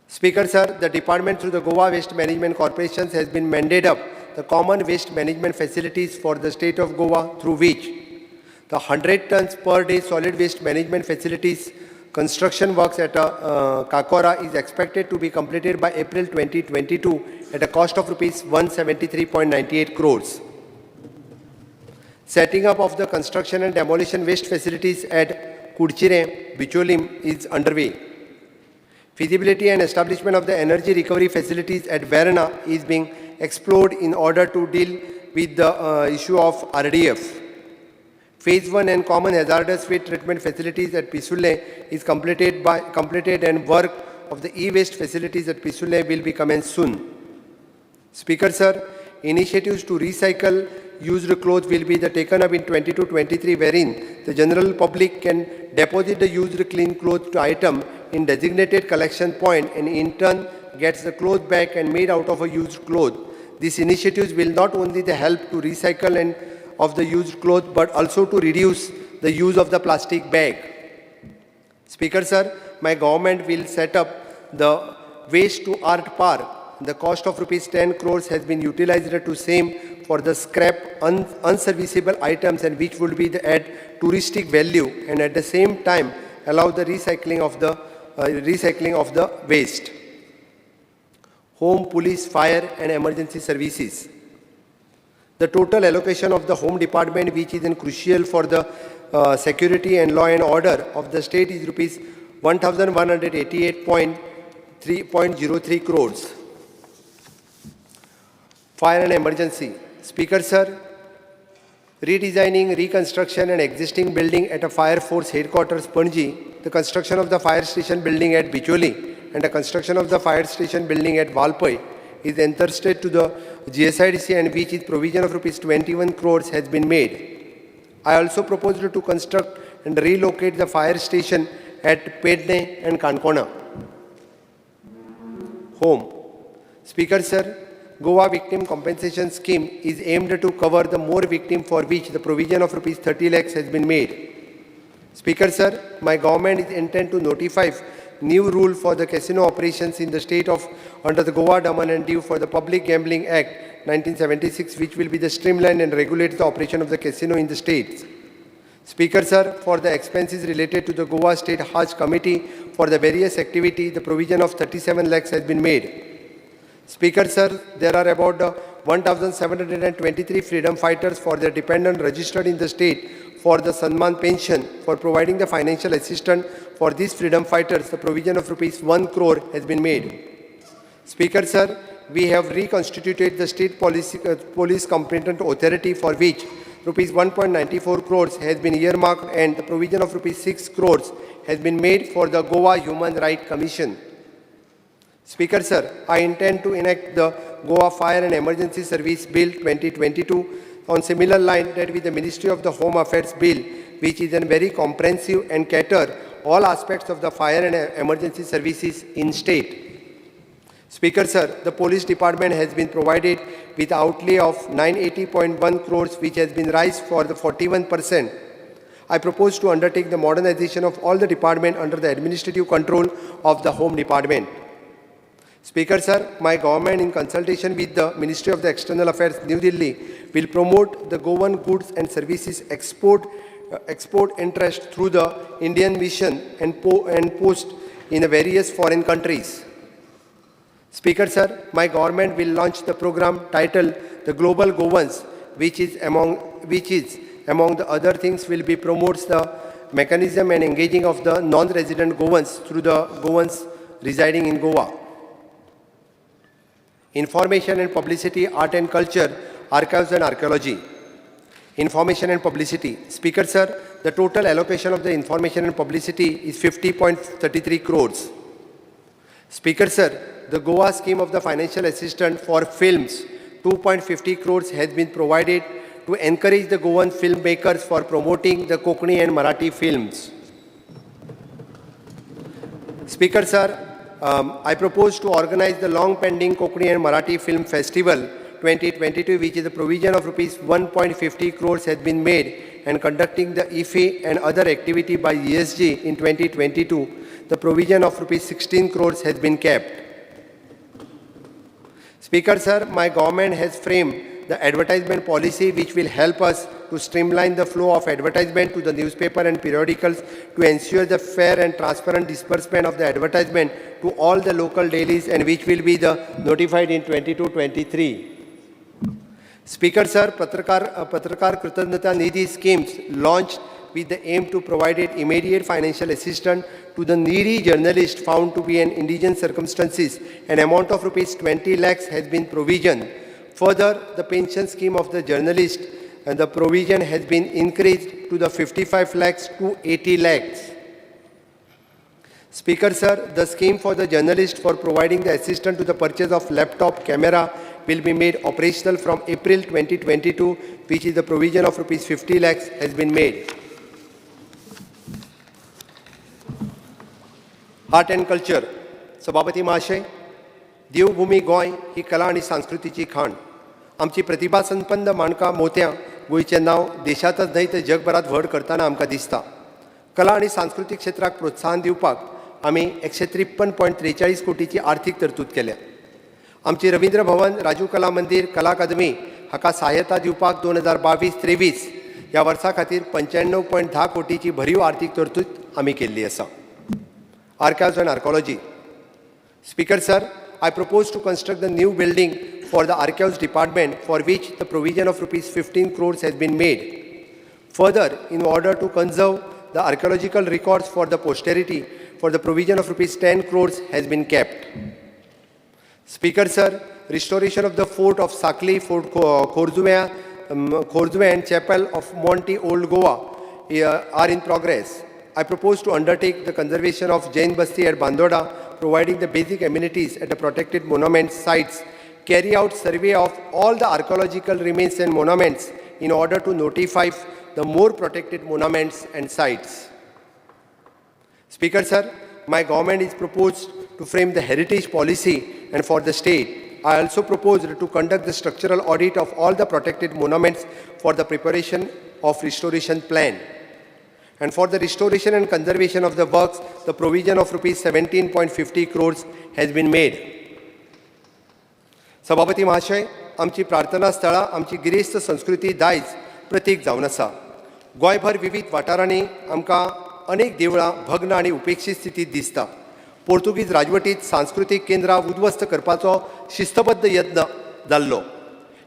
Speaker, sir, the department through the Goa Waste Management Corporation has been mandated up the common waste management facilities for the state of Goa, through which the 100 tons per day solid waste management facilities construction works at Kakora is expected to be completed by April 2022 at a cost of rupees 173.98 crores. Setting up of the construction and demolition waste facilities at Kudchire, Bicholim is underway. Feasibility and establishment of the energy recovery facilities at Verna is being explored in order to deal with the issue of RDF. Phase 1 and common hazardous waste treatment facilities at Pisulle is completed and work of the e-waste facilities at Pisulle will be commenced soon. Speaker, sir, initiatives to recycle used clothes will be taken up in 22-23, wherein the general public can deposit the used clean clothes item in designated collection point and in turn gets the cloth back and made out of a used cloth. These initiatives will not only help to recycle and of the used cloth but also to reduce the use of the plastic bag. Speaker, sir, my government will set up the Waste to Art Park. The cost of rupees 10 crores has been utilized to same for the scrap unserviceable items, and which would be the add touristic value and at the same time allow the recycling of the waste. Home, police, fire and emergency services. The total allocation of the Home Department, which is crucial for the security and law and order of the state, is rupees 1,188.03 crores. Fire and emergency. Speaker, sir, redesigning, reconstruction and existing building at a Fire Force headquarters, Panji, the construction of the fire station building at Bicholi and the construction of the fire station building at Valpai is entrusted to the GSIDC, and which is provision of rupees 21 crores has been made. I also proposed to construct and relocate the fire station at Pedne and Kankona. Home. Speaker, sir, Goa Victim Compensation Scheme is aimed to cover the more victims for which the provision of rupees 30 lakhs has been made. Speaker sir, my government is intent to notify new rule for the casino operations in the state of under the Goa Daman and Diu for the Public Gambling Act 1976, which will be the streamline and regulate the operation of the casino in the states. Speaker sir, for the expenses related to the Goa State Hajj Committee for the various activities, the provision of 37 lakhs has been made. Speaker sir, there are about 1,723 freedom fighters for their dependent registered in the state for the Sanman pension. For providing the financial assistance for these freedom fighters, the provision of rupees 1 crore has been made. Speaker sir, we have reconstituted the state police competent authority for which rupees 1.94 crores has been earmarked and the provision of rupees 6 crores has been made for the Goa Human Rights Commission. Speaker sir, I intend to enact the Goa Fire and Emergency Service Bill 2022 on similar line that with the Ministry of the Home Affairs Bill, which is a very comprehensive and cater all aspects of the fire and emergency services in state. Speaker sir, the police department has been provided with outlay of 980.1 crores, which has been raised for the 41%. I propose to undertake the modernization of all the department under the administrative control of the Home Department. Speaker sir, my government in consultation with the Ministry of the External Affairs, New Delhi, will promote the Goan goods and services export interest through the Indian mission and post in the various foreign countries. Speaker sir, my government will launch the program titled the Global Goans, which is among the other things will be promotes the mechanism and engaging of the non-resident Goans through the Goans residing in Goa. Information and publicity, art and culture, archives and archaeology. Information and publicity. Speaker sir, the total allocation of the information and publicity is 50.33 crores. Speaker sir, the Goa scheme of the financial assistance for films, 2.50 crores has been provided to encourage the Goan filmmakers for promoting the Konkani and Marathi films. Speaker sir, I propose to organize the long-pending Konkani and Marathi Film Festival 2022, which is the provision of rupees 1.50 crores has been made and conducting the IFE and other activity by ESG in 2022. The provision of rupees 16 crores has been kept. Speaker sir, my government has framed the advertisement policy which will help us to streamline the flow of advertisement to the newspaper and periodicals to ensure the fair and transparent disbursement of the advertisement to all the local dailies and which will be notified in 22-23. Speaker sir, Patrakar Kritanyata Nidhi schemes launched with the aim to provide immediate financial assistance to the needy journalist found to be in indigent circumstances. An amount of rupees 20 lakhs has been provisioned. Further, the pension scheme of the journalist and the provision has been increased to the 55 lakhs to 80 lakhs. Speaker sir, the scheme for the journalist for providing the assistance to the purchase of laptop camera will be made operational from April 2022, which is the provision of rupees 50 lakhs has been made. Art and culture. सभापती महाशय, देवभूमी गोंय ही कला आणि संस्कृतीची खाण. आमची प्रतिभा संपन्न माणकां मोत्यां गोंयचें नांव देशांतच न्हय तर जगभरात व्हड करताना आमकां दिसता. कला आणि सांस्कृतीक क्षेत्राक प्रोत्साहन दिवपाक आमी 153.43 कोटीची आर्थीक तरतूद केल्या. आमची रवींद्र भवन, राजीव कला मंदिर, कला अकादमी हाका सहाय्यता दिवपाक 2022-23 ह्या वर्सा खातीर 95.10 कोटीची भरीव आर्थीक तरतूद आमी केल्ली आसा. Archives and Archaeology. Speaker sir, I propose to construct the new building for the Archives Department for which the provision of rupees 15 crores has been made. Further, in order to conserve the archaeological records for the posterity, for the provision of rupees 10 crores has been kept. Speaker sir, restoration of the fort of Sakli, Fort Khorzuwe and Chapel of Monte Old Goa are in progress. I propose to undertake the conservation of Jain Basti at Bandoda, providing the basic amenities at the protected monument sites, carry out survey of all the archaeological remains and monuments in order to notify the more protected monuments and sites. Speaker sir, my government is proposed to frame the heritage policy and for the state. I also proposed to conduct the structural audit of all the protected monuments for the preparation of restoration plan. And for the restoration and conservation of the works, the provision of rupees 17.50 crores has been made. सभापती महाशय, आमची प्रार्थना स्थळां आमची गिरेस्त संस्कृती दायज प्रतीक जावन आसा. गोंयभर विविध वाठारांनी आमकां अनेक देवळां भग्न आनी उपेक्षीत स्थितीत दिसता. पोर्तुगीज राजवटीत सांस्कृतीक केंद्रां उद्ध्वस्त करपाचो शिस्तबद्ध यत्न जाल्लो.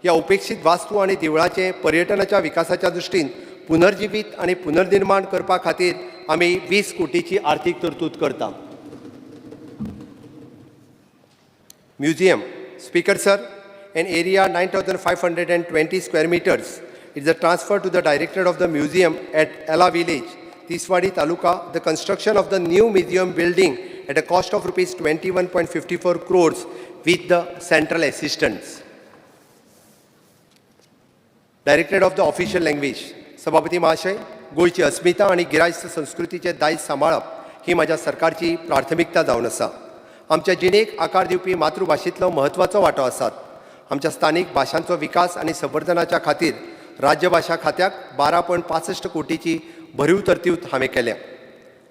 ह्या उपेक्षीत वास्तू आनी देवळांचे पर्यटनाच्या विकासाच्या दृश्टीन पुनर्जीवीत आनी पुनर्निर्माण करपा खातीर आमी 20 कोटीची आर्थीक तरतूद करता. Museum. Speaker sir, an area 9,520 square meters is a transfer to the director of the museum at Ella village, Tiswadi Taluka. The construction of the new museum building at a cost of rupees 21.54 crores with the central assistance. Director of the official language. सभापती महाशय, गोंयची अस्मिता आनी गिरायस्त संस्कृतीचे दायज सांबाळप ही म्हज्या सरकारची प्राथमिकता जावन आसा. आमच्या जिणेक आकार दिवपी मातृभाशेंतलो म्हत्वाचो वांटो आसात. आमच्या स्थानीक भाशांचो विकास आनी संवर्धनाच्या खातीर राज्य भाशा खात्याक 12.65 कोटीची भरीव तरतूद हांवें केल्या.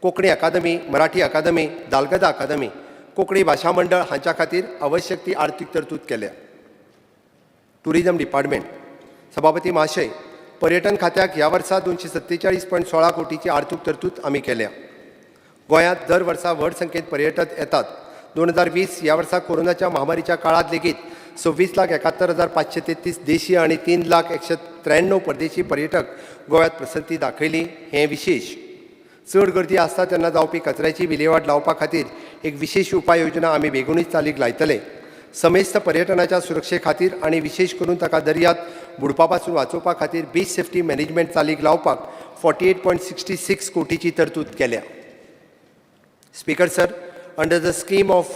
कोंकणी अकादमी, मराठी अकादमी, दालगदा अकादमी, कोंकणी भाशा मंडळ हांच्या खातीर आवश्यक ती आर्थीक तरतूद केल्या. Tourism department. सभापती महाशय, पर्यटन खात्याक ह्या वर्सा 247.16 कोटीची आर्थीक तरतूद आमी केल्या. गोंयांत दर वर्सा व्हड संख्येत पर्यटक येतात. 2020 ह्या वर्सा कोरोनाच्या महामारीच्या काळात लेगीत 26,71,533 देशी आणि 3,193 परदेशी पर्यटक गोव्यात प्रसंती दाखयली. हे विशेष. चड गर्दी आसता तेन्ना जावपी कचऱ्याची विलेवाट लावपा खातीर एक विशेष उपाय योजना आमी बेगूनच चालीक लायतले. समेस्त पर्यटनाच्या सुरक्षे खातीर आणि विशेष करून ताका दर्यांत बुडपा पासून वाचोवपा खातीर बीच सेफ्टी मॅनेजमेंट चालीक लावपाक 48.66 कोटीची तरतूद केल्या. Speaker sir, under the scheme of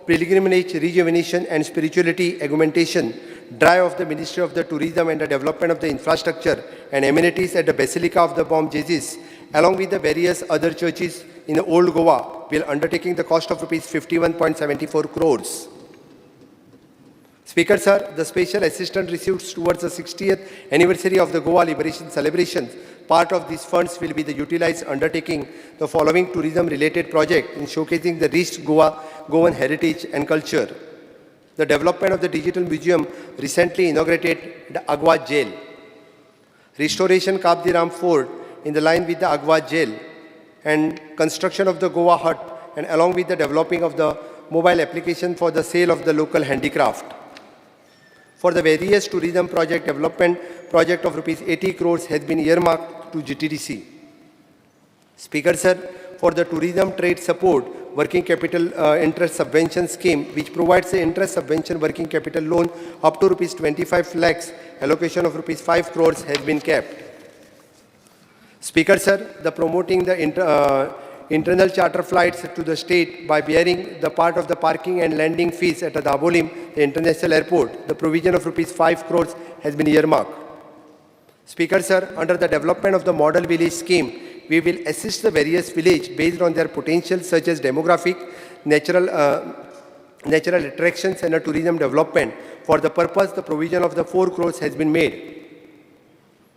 pilgrimage, rejuvenation and spirituality augmentation drive of the Ministry of the Tourism and the Development of the Infrastructure and Amenities at the Basilica of the Bom Jesus, along with the various other churches in the Old Goa, will undertaking the cost of rupees 51.74 crores. Speaker sir, the special assistance received towards the 60th anniversary of the Goa Liberation celebrations, part of these funds will be the utilized undertaking the following tourism-related project in showcasing the rich Goan heritage and culture. The development of the digital museum recently inaugurated the Agwa Jail. Restoration Kabdiram Fort in the line with the Agwa Jail and construction of the Goa Hut, and along with the developing of the mobile application for the sale of the local handicraft. For the various tourism project development project of rupees 80 crores has been earmarked to GTDC. Speaker sir, for the tourism trade support working capital interest subvention scheme, which provides the interest subvention working capital loan up to rupees 25 lakhs, allocation of rupees 5 crores has been kept. Speaker sir, the promoting the internal charter flights to the state by bearing the part of the parking and landing fees at Dabolim, the international airport, the provision of rupees 5 crores has been earmarked. Speaker sir, under the development of the model village scheme, we will assist the various villages based on their potential such as demographic, natural attractions and a tourism development. For the purpose, the provision of the 4 crores has been made.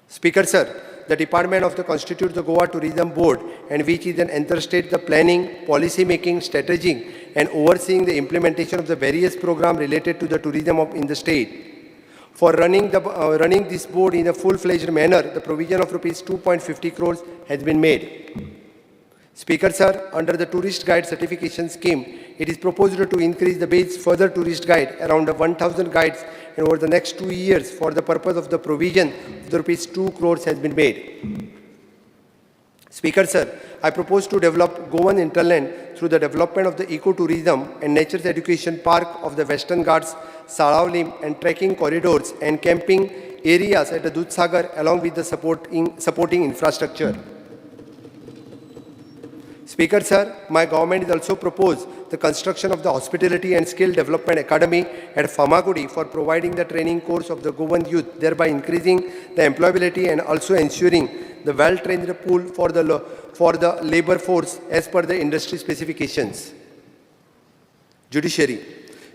Speaker sir, the Department of the Constitute the Goa Tourism Board, and which is an interstate the planning, policy making, strategizing and overseeing the implementation of the various programs related to the tourism in the state. For running this board in a full-fledged manner, the provision of rupees 2.50 crores has been made. Speaker sir, under the tourist guide certification scheme, it is proposed to increase the base further tourist guide around 1,000 guides and over the next 2 years for the purpose of the provision of the rupees 2 crores has been made. Speaker sir, I propose to develop Goan hinterland through the development of the ecotourism and nature education park of the Western Ghats, Saravlim and trekking corridors and camping areas at the Dudhsagar along with the supporting infrastructure. Speaker sir, my government has also proposed the construction of the Hospitality and Skill Development Academy at Famagudi for providing the training course of the Goan youth, thereby increasing the employability and also ensuring the well-trained pool for the labor force as per the industry specifications. Judiciary.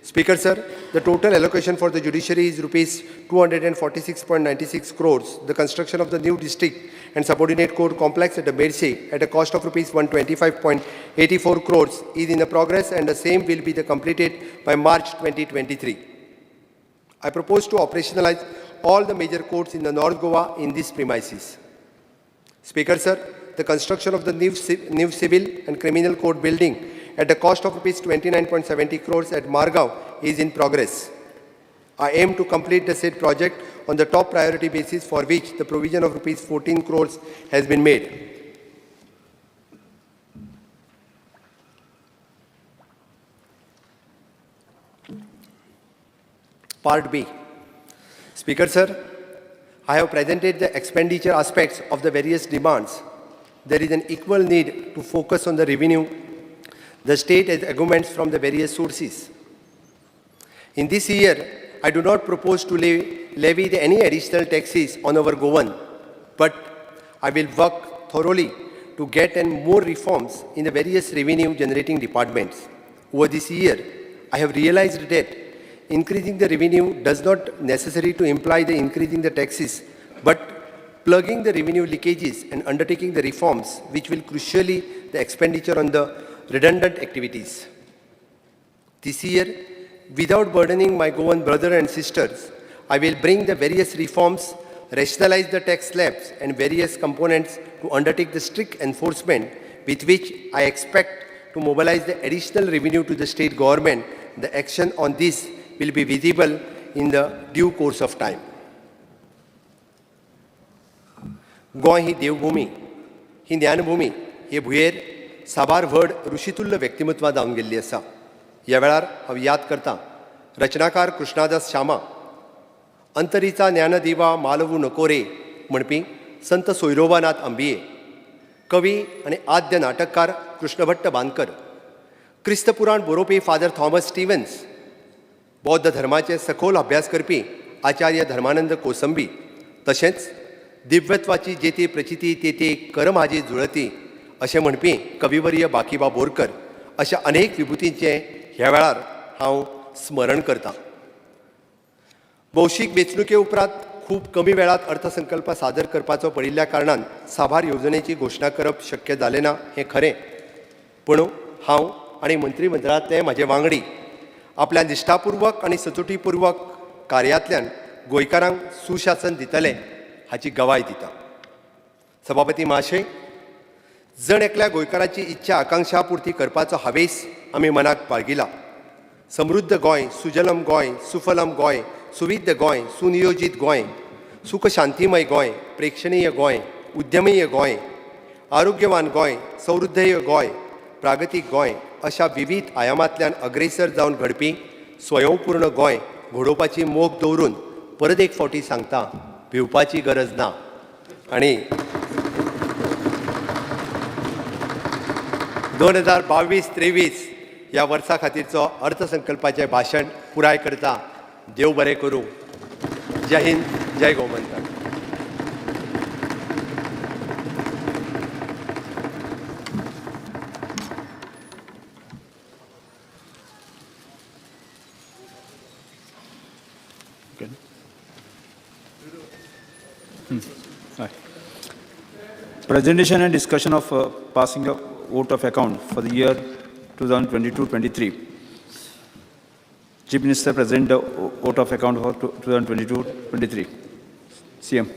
Speaker, sir, the total allocation for the judiciary is rupees 246.96 crores. The construction of the new district and subordinate court complex at the Medse at a cost of rupees 125.84 crores is in the progress, and the same will be completed by March 2023. I propose to operationalize all the major courts in the North Goa in these premises. Speaker, sir, the construction of the new civil and criminal court building at the cost of rupees 29.70 crores at Margao is in progress. I aim to complete the said project on the top priority basis, for which the provision of rupees 14 crores has been made. Part B. Speaker, sir, I have presented the expenditure aspects of the various demands. There is an equal need to focus on the revenue the state has augments from the various sources. In this year, I do not propose to levy any additional taxes on our Goan, but I will work thoroughly to get more reforms in the various revenue-generating departments. Over this year, I have realized that increasing the revenue does not necessarily to imply the increasing the taxes, but plugging the revenue leakages and undertaking the reforms which will crucially the expenditure on the redundant activities. This year, without burdening my Goan brothers and sisters, I will bring the various reforms, rationalize the tax slabs and various components to undertake the strict enforcement with which I expect to mobilize the additional revenue to the state government. The action on this will be visible in the due course of time. Goa ही देवभूमी, ही ज्ञानभूमी, हे भुयेर साबार व्हड ऋषितुल्य व्यक्तिमत्वां जावन गेल्लीं आसा. ह्या वेळार हांव याद करतां रचनाकार कृष्णादास श्यामा, अंतरीचा ज्ञानदिवा मालवू नको रे म्हणपी संत सोयरोबानाथ अंबिये, कवी आनी आद्य नाटककार कृष्णभट्ट बांदकर, क्रिस्तपुराण बरोवपी फादर थॉमस स्टिव्हन्स, बौद्ध धर्माचे सखोल अभ्यास करपी आचार्य धर्मानंद कोसंबी, तशेंच दिव्यत्वाची जेती प्रचिती तेती कर म्हाजी जुळती अशें म्हणपी कविवर्य बाकीबा बोरकर, अशा अनेक विभुतींचें ह्या वेळार हांव स्मरण करतां. भौशीक वेंचणुके उपरांत खूब कमी वेळात अर्थसंकल्प सादर करपाचो पडिल्ल्या कारणान साबार येवजणेची घोशणा करप शक्य जालें ना हें खरें. पूण हांव आनी मंत्रिमंडळांतले म्हाजे वांगडी आपल्या निश्ठापूर्वक आनी सचोटीपूर्वक कार्यांतल्यान गोंयकारांक सुशासन दितले हाची गवाय दिता. सभापती महाशय, जण एकल्या गोंयकाराची इच्छा आकांक्षा पुर्ती करपाचो हावेस आमी मनाक बाळगिला. समृद्ध गोंय, सुजलम गोंय, सुफलम गोंय, सुविद्य गोंय, सुनियोजीत गोंय, सुख शांतीमय गोंय, प्रेक्षणीय गोंय, उद्यमीय गोंय, आरोग्यवान गोंय, समृद्धय गोंय, प्रागतीक गोंय अशा विविध आयामांतल्यान अग्रेसर जावन घडपी स्वयंपूर्ण गोंय घडोवपाची मोख दवरून परत एक फावटी सांगता, भिवपाची गरज ना. आणि 2022-23 ह्या वर्सा खातीरचो अर्थसंकल्पाचें भाशण पुराय करता. देव बरें करूं. जय हिंद, जय Gomantak. Presentation and discussion of passing a vote of account for the year 2022-23. Chief Minister present the vote of account for 2022-23. CM.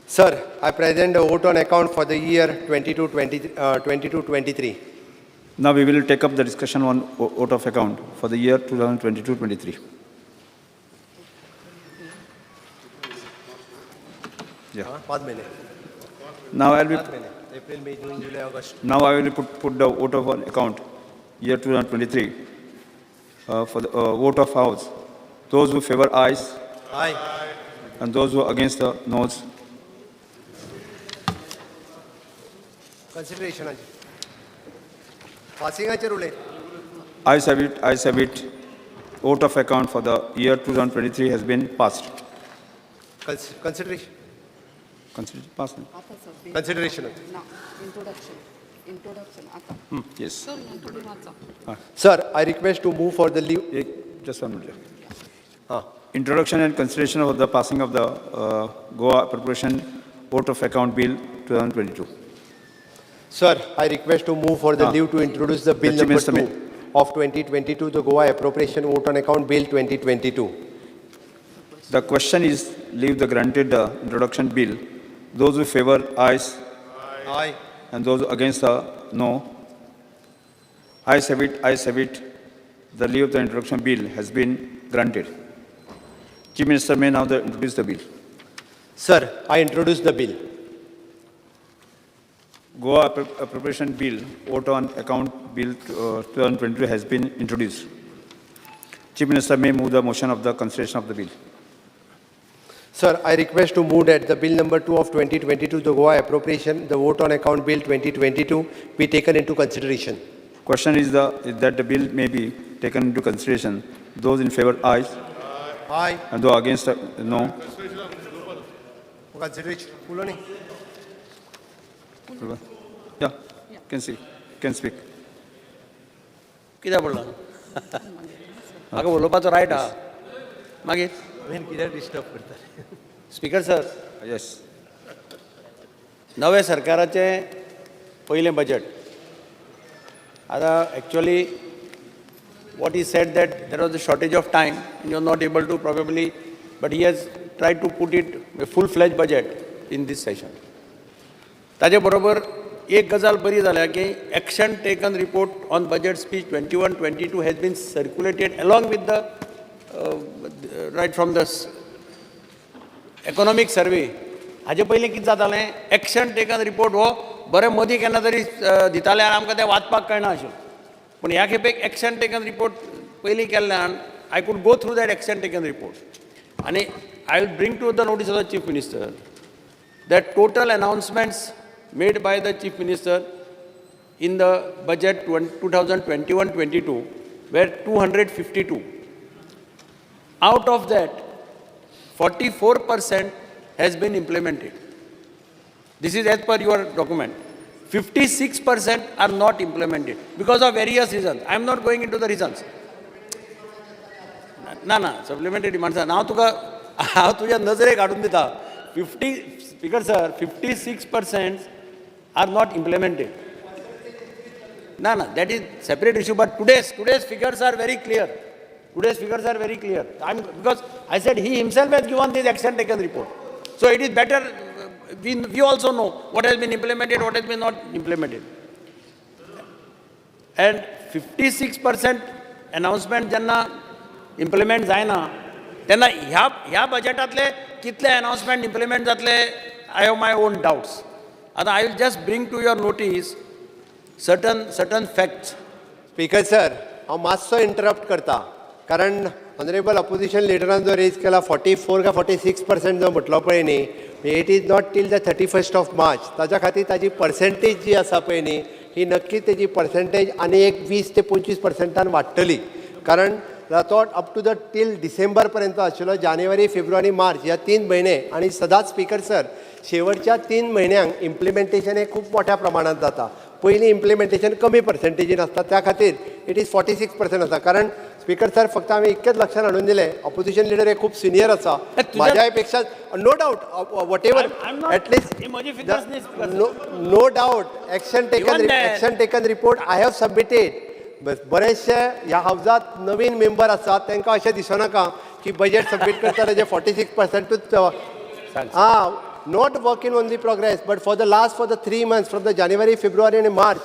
Sir, I present the vote on account for the year 22-23. Now we will take up the discussion on vote of account for the year 2022-23. Yeah. Now I will put the vote of account year 2023 for the vote of House. Those who favor ayes. Aye. And those who are against the noes. Consideration. Passing rule. Ayes have it. Ayes have it. Vote of account for the year 2023 has been passed. Consideration. Consider pass. आता sir consideration ना introduction आता Yes. Sir तुम्ही वाचा sir I request to move for the leave Just 1 minute. हां Introduction and consideration of the passing of the Goa Appropriation Vote of Account Bill 2022. Sir, I request to move for the Ah. leave to introduce the bill Mr. number Mr. 2 of 2022, the Goa Appropriation Vote on Account Bill 2022. The question is, leave the granted introduction bill. Those who favor, ayes, Aye. and those against, no. Ayes have it, ayes have it. The leave of the introduction bill has been granted. Chief Minister may now introduce the bill. Sir, I introduce the bill. Goa Appropriation Bill, Vote on Account Bill 2022 has been introduced. Chief Minister may move the motion of the consideration of the bill. Sir, I request to move that the bill number 2 of 2022, the Goa Appropriation, the Vote on Account Bill 2022, be taken into consideration. Question is that the bill may be taken into consideration. Those in favor, ayes, Aye. and those against, no. Consideration. Yeah, can see, can speak. कित्याक बोलना म्हाका उलोवपाचो riot आहा मागीर कित्याक disturb करता speaker sir Yes. नवे सरकाराचें पयलें बजेट आतां actually what he said that there was a shortage of time and you're not able to probably, but he has tried to put it a full-fledged budget in this session. ताजे बरोबर एक गजाल बरी जाल्या की action taken report on budget speech 21-22 has been circulated along with the right from the economic survey. हाजे पयलीं कितें जातालें action taken report हो बरें मदीं केन्ना तरी दिताले आनी आमकां तें वाचपाक कळना आशिल्लें. पण ह्या खेपेक एक्शन टेकन रिपोर्ट पयलीं केल्ल्यान I could go through that action taken report आनी I will bring to the notice of the chief minister that total announcements made by the chief minister in the budget 2021-22 were 252. Out of that, 44% has been implemented. This is as per your document. 56% are not implemented because of various reasons. I am not going into the reasons. ना supplementary demands. Now तुझ्या नजरेक हाडून दिता 50 speaker sir 56% are not implemented. That is separate issue. But today's figures are very clear. Because I said he himself has given this action taken report. So it is better. We also know what has been implemented, what has been not implemented. And 56% announcement jenna implement जायना तेन्ना ह्या बजेटांतले कितले announcement implement जातले I have my own doubts. आता I will just bring to your notice certain facts. Speaker sir हांव मातसो interrupt करता कारण ऑनरेबल अपोजिशन लिडरान जो रेज केला 44 का 46% जो म्हटलो पळय न्ही it is not till the 31st March ताच्या खातीर ताजी पर्सेंटेज जी आसा पळय न्ही ही नक्कीच तेजी पर्सेंटेज आनी एक 20 ते 25% वाडटली कारण तो up to the till December पर्यंत आशिल्लो जानेवारी फेब्रुवारी मार्च ह्या 3 म्हयने आनी सदांच स्पीकर सर शेवटच्या 3 म्हयन्यांक इम्प्लिमेंटेशन हे खूब मोठ्या प्रमाणात जाता पयलीं इम्प्लिमेंटेशन कमी पर्सेंटेजीन आसता त्या खातीर इट इज 46% आसा कारण स्पीकर सर फक्त आमी इतकेच लक्षात हाडून दिले ऑपोजिशन लिडर हे खूप सिनियर आसा माझ्या पेक्षा no doubt whatever at least no doubt action taken report I have submitted बरेचशे ह्या हाऊसात नवीन मेंबर आसात तांकां अशें दिसनाका की बजेट सबमिट करता जे 46% not working on the progress but for the 3 months from the January, February and March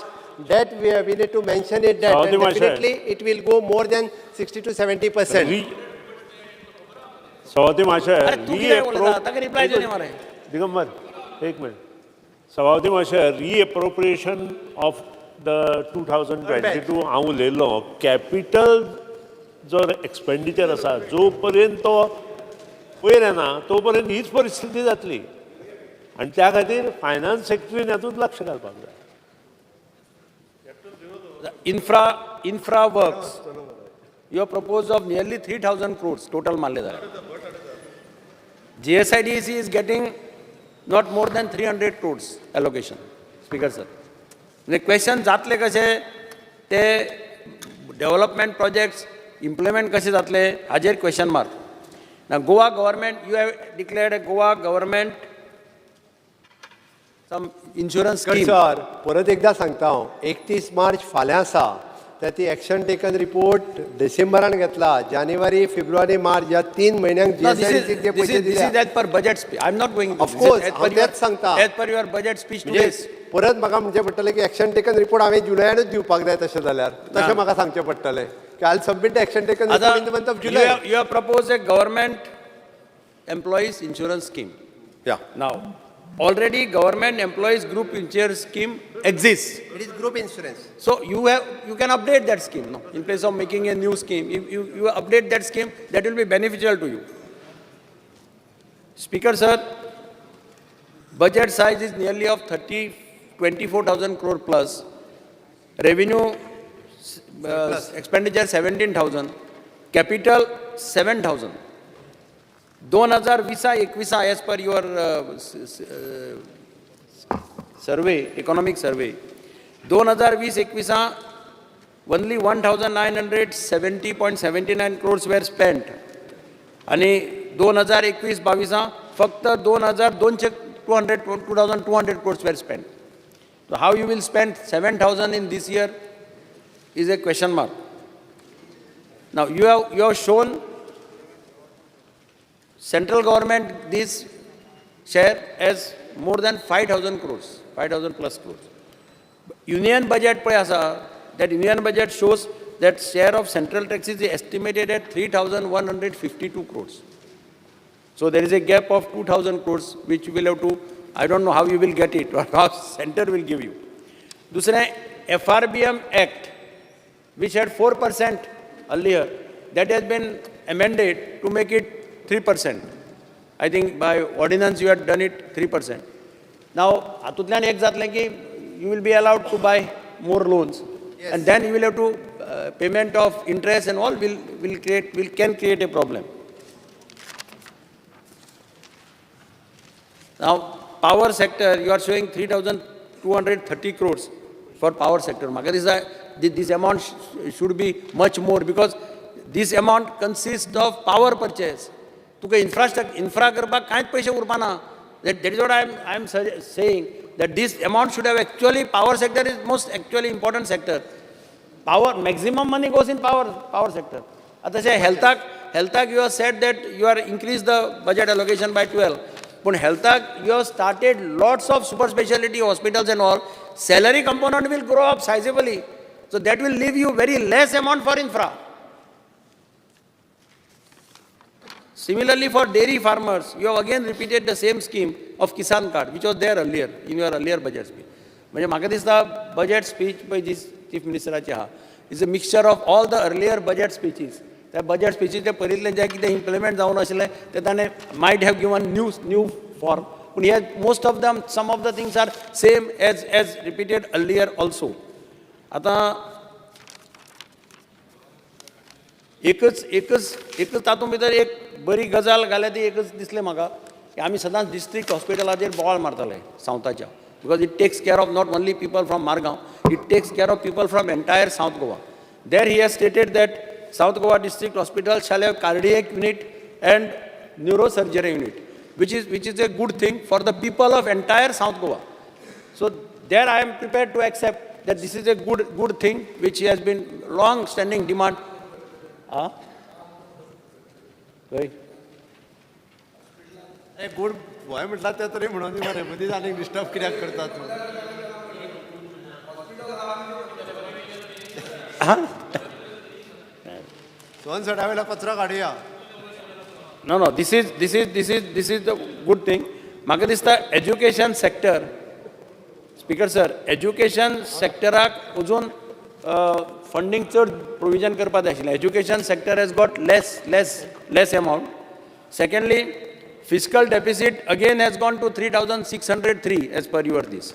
that we need to mention it that and definitely it will go more than 60 to 70%. सभापती महाशय reply देणे मारे दिगंबर एक minute सभापती महाशय रीएप्रोप्रिएशन of the 2022 हांव उलयल्लो capital जो expenditure आसा जो पर्यंत तो वयर येना तो पर्यंत हीच परिस्थिती जातली आनी त्या खातीर फायनान्स सेक्टरीन हातूंत लक्ष घालपाक जाय infra works you have proposed of nearly 3,000 crores total मारले जाल्यार GSIDC is getting not more than 300 crores allocation. Speaker sir. The question जातले कशे ते development projects implement कशे जातले हाजेर question mark. Now Goa government, you have declared a Goa government some insurance scheme. Sir परत एकदा सांगता हांव 31 मार्च फाल्यां आसा तर ती एक्शन टेकन रिपोर्ट डिसेंबरान घेतला जानेवारी फेब्रुवारी मार्च या 3 म्हयन्यांक No, this GSIC is, J this पैसे is, this दिल्या is as per budget speech. I'm not going to Of this is course, as per हांव your- तेच सांगता. as per your budget speech म्हणजे today. परत म्हाका म्हणचें पडटलें की एक्शन टेकन रिपोर्ट हांवें जुलयानूच दिवपाक जाय तशें जाल्यार तशें म्हाका सांगचें पडटलें की I submit the action taken report in the month of You जुलय have, you have proposed a government employees insurance scheme. या Now, already government employees group insurance scheme exists. It is group insurance So you can update that scheme, no? In place of making a new scheme, if you update that scheme, that will be beneficial to you. Speaker sir, budget size is nearly of 24,000 crore plus. Revenue expenditure 17,000, capital 7,000. 2020-21 as per your survey, economic survey. 2020-21 only 1,970.79 crores were spent. आणि 2021-22 फक्त 2,200 crores were spent. So how you will spend 7,000 in this year is a question mark. Now you have shown central government this share as more than 5,000 crores, 5,000 plus crores. Union budget pay asa, that union budget shows that share of central taxes is estimated at 3,152 crores. So there is a gap of 2,000 crores which you will have to, I don't know how you will get it or how center will give you. Dusra, FRBM Act, which had 4% earlier, that has been amended to make it 3%. I think by ordinance you had done it 3%. Now, atutlan ek zatlen ki you will be allowed to buy more loans, and then you will have to payment of interest and all can create a problem. Now, power sector, you are showing 3,230 crores for power sector. This amount should be much more because this amount consists of power purchase. तुका infra करपाक कांयच पैसे उरपाना. That is what I am saying, that this amount should have actually, power sector is most actually important sector. Power, maximum money goes in power sector. Atase health you have said that you are increased the budget allocation by 12. But health you have started lots of super specialty hospitals and all. Salary component will grow up sizably. So that will leave you very less amount for infra. Similarly, for dairy farmers, you have again repeated the same scheme of Kisan Card, which was there earlier, in your earlier budget speech. म्हणजे म्हाका दिसता budget speech by this Chief Ministeraचे हा is a mixture of all the earlier budget speeches. त्या budget speeches ते पयलींतले जे कितें implement जावन आशिल्लें ते ताणें might have given new form. But here most of them, some of the things are same as repeated earlier also. आता एकच तातूंत भितर एक बरी गजाल घाल्या ती एकच दिसलें म्हाका की आमी सदांच डिस्ट्रिक्ट हॉस्पिटलाचेर बोवाळ मारताले सावथाच्या, because it takes care of not only people from Margao, it takes care of people from entire South Goa. There he has stated that South Goa District Hospital shall have cardiac unit and neurosurgery unit, which is a good thing for the people of entire South Goa. So there I am prepared to accept that this is a good thing which has been long-standing demand. Good Goa म्हटला ते तरी म्हणून मरे मदींच आनीक disturb कित्याक करतात दोन सडा वेळा कचरो काडुया. No, this is the good thing. म्हाका दिसता education sector, Speaker sir, education sectorak अजून funding चड provision करपाक जाय आशिल्लें. Education sector has got less amount. Secondly, fiscal deficit again has gone to 3,603 as per your this,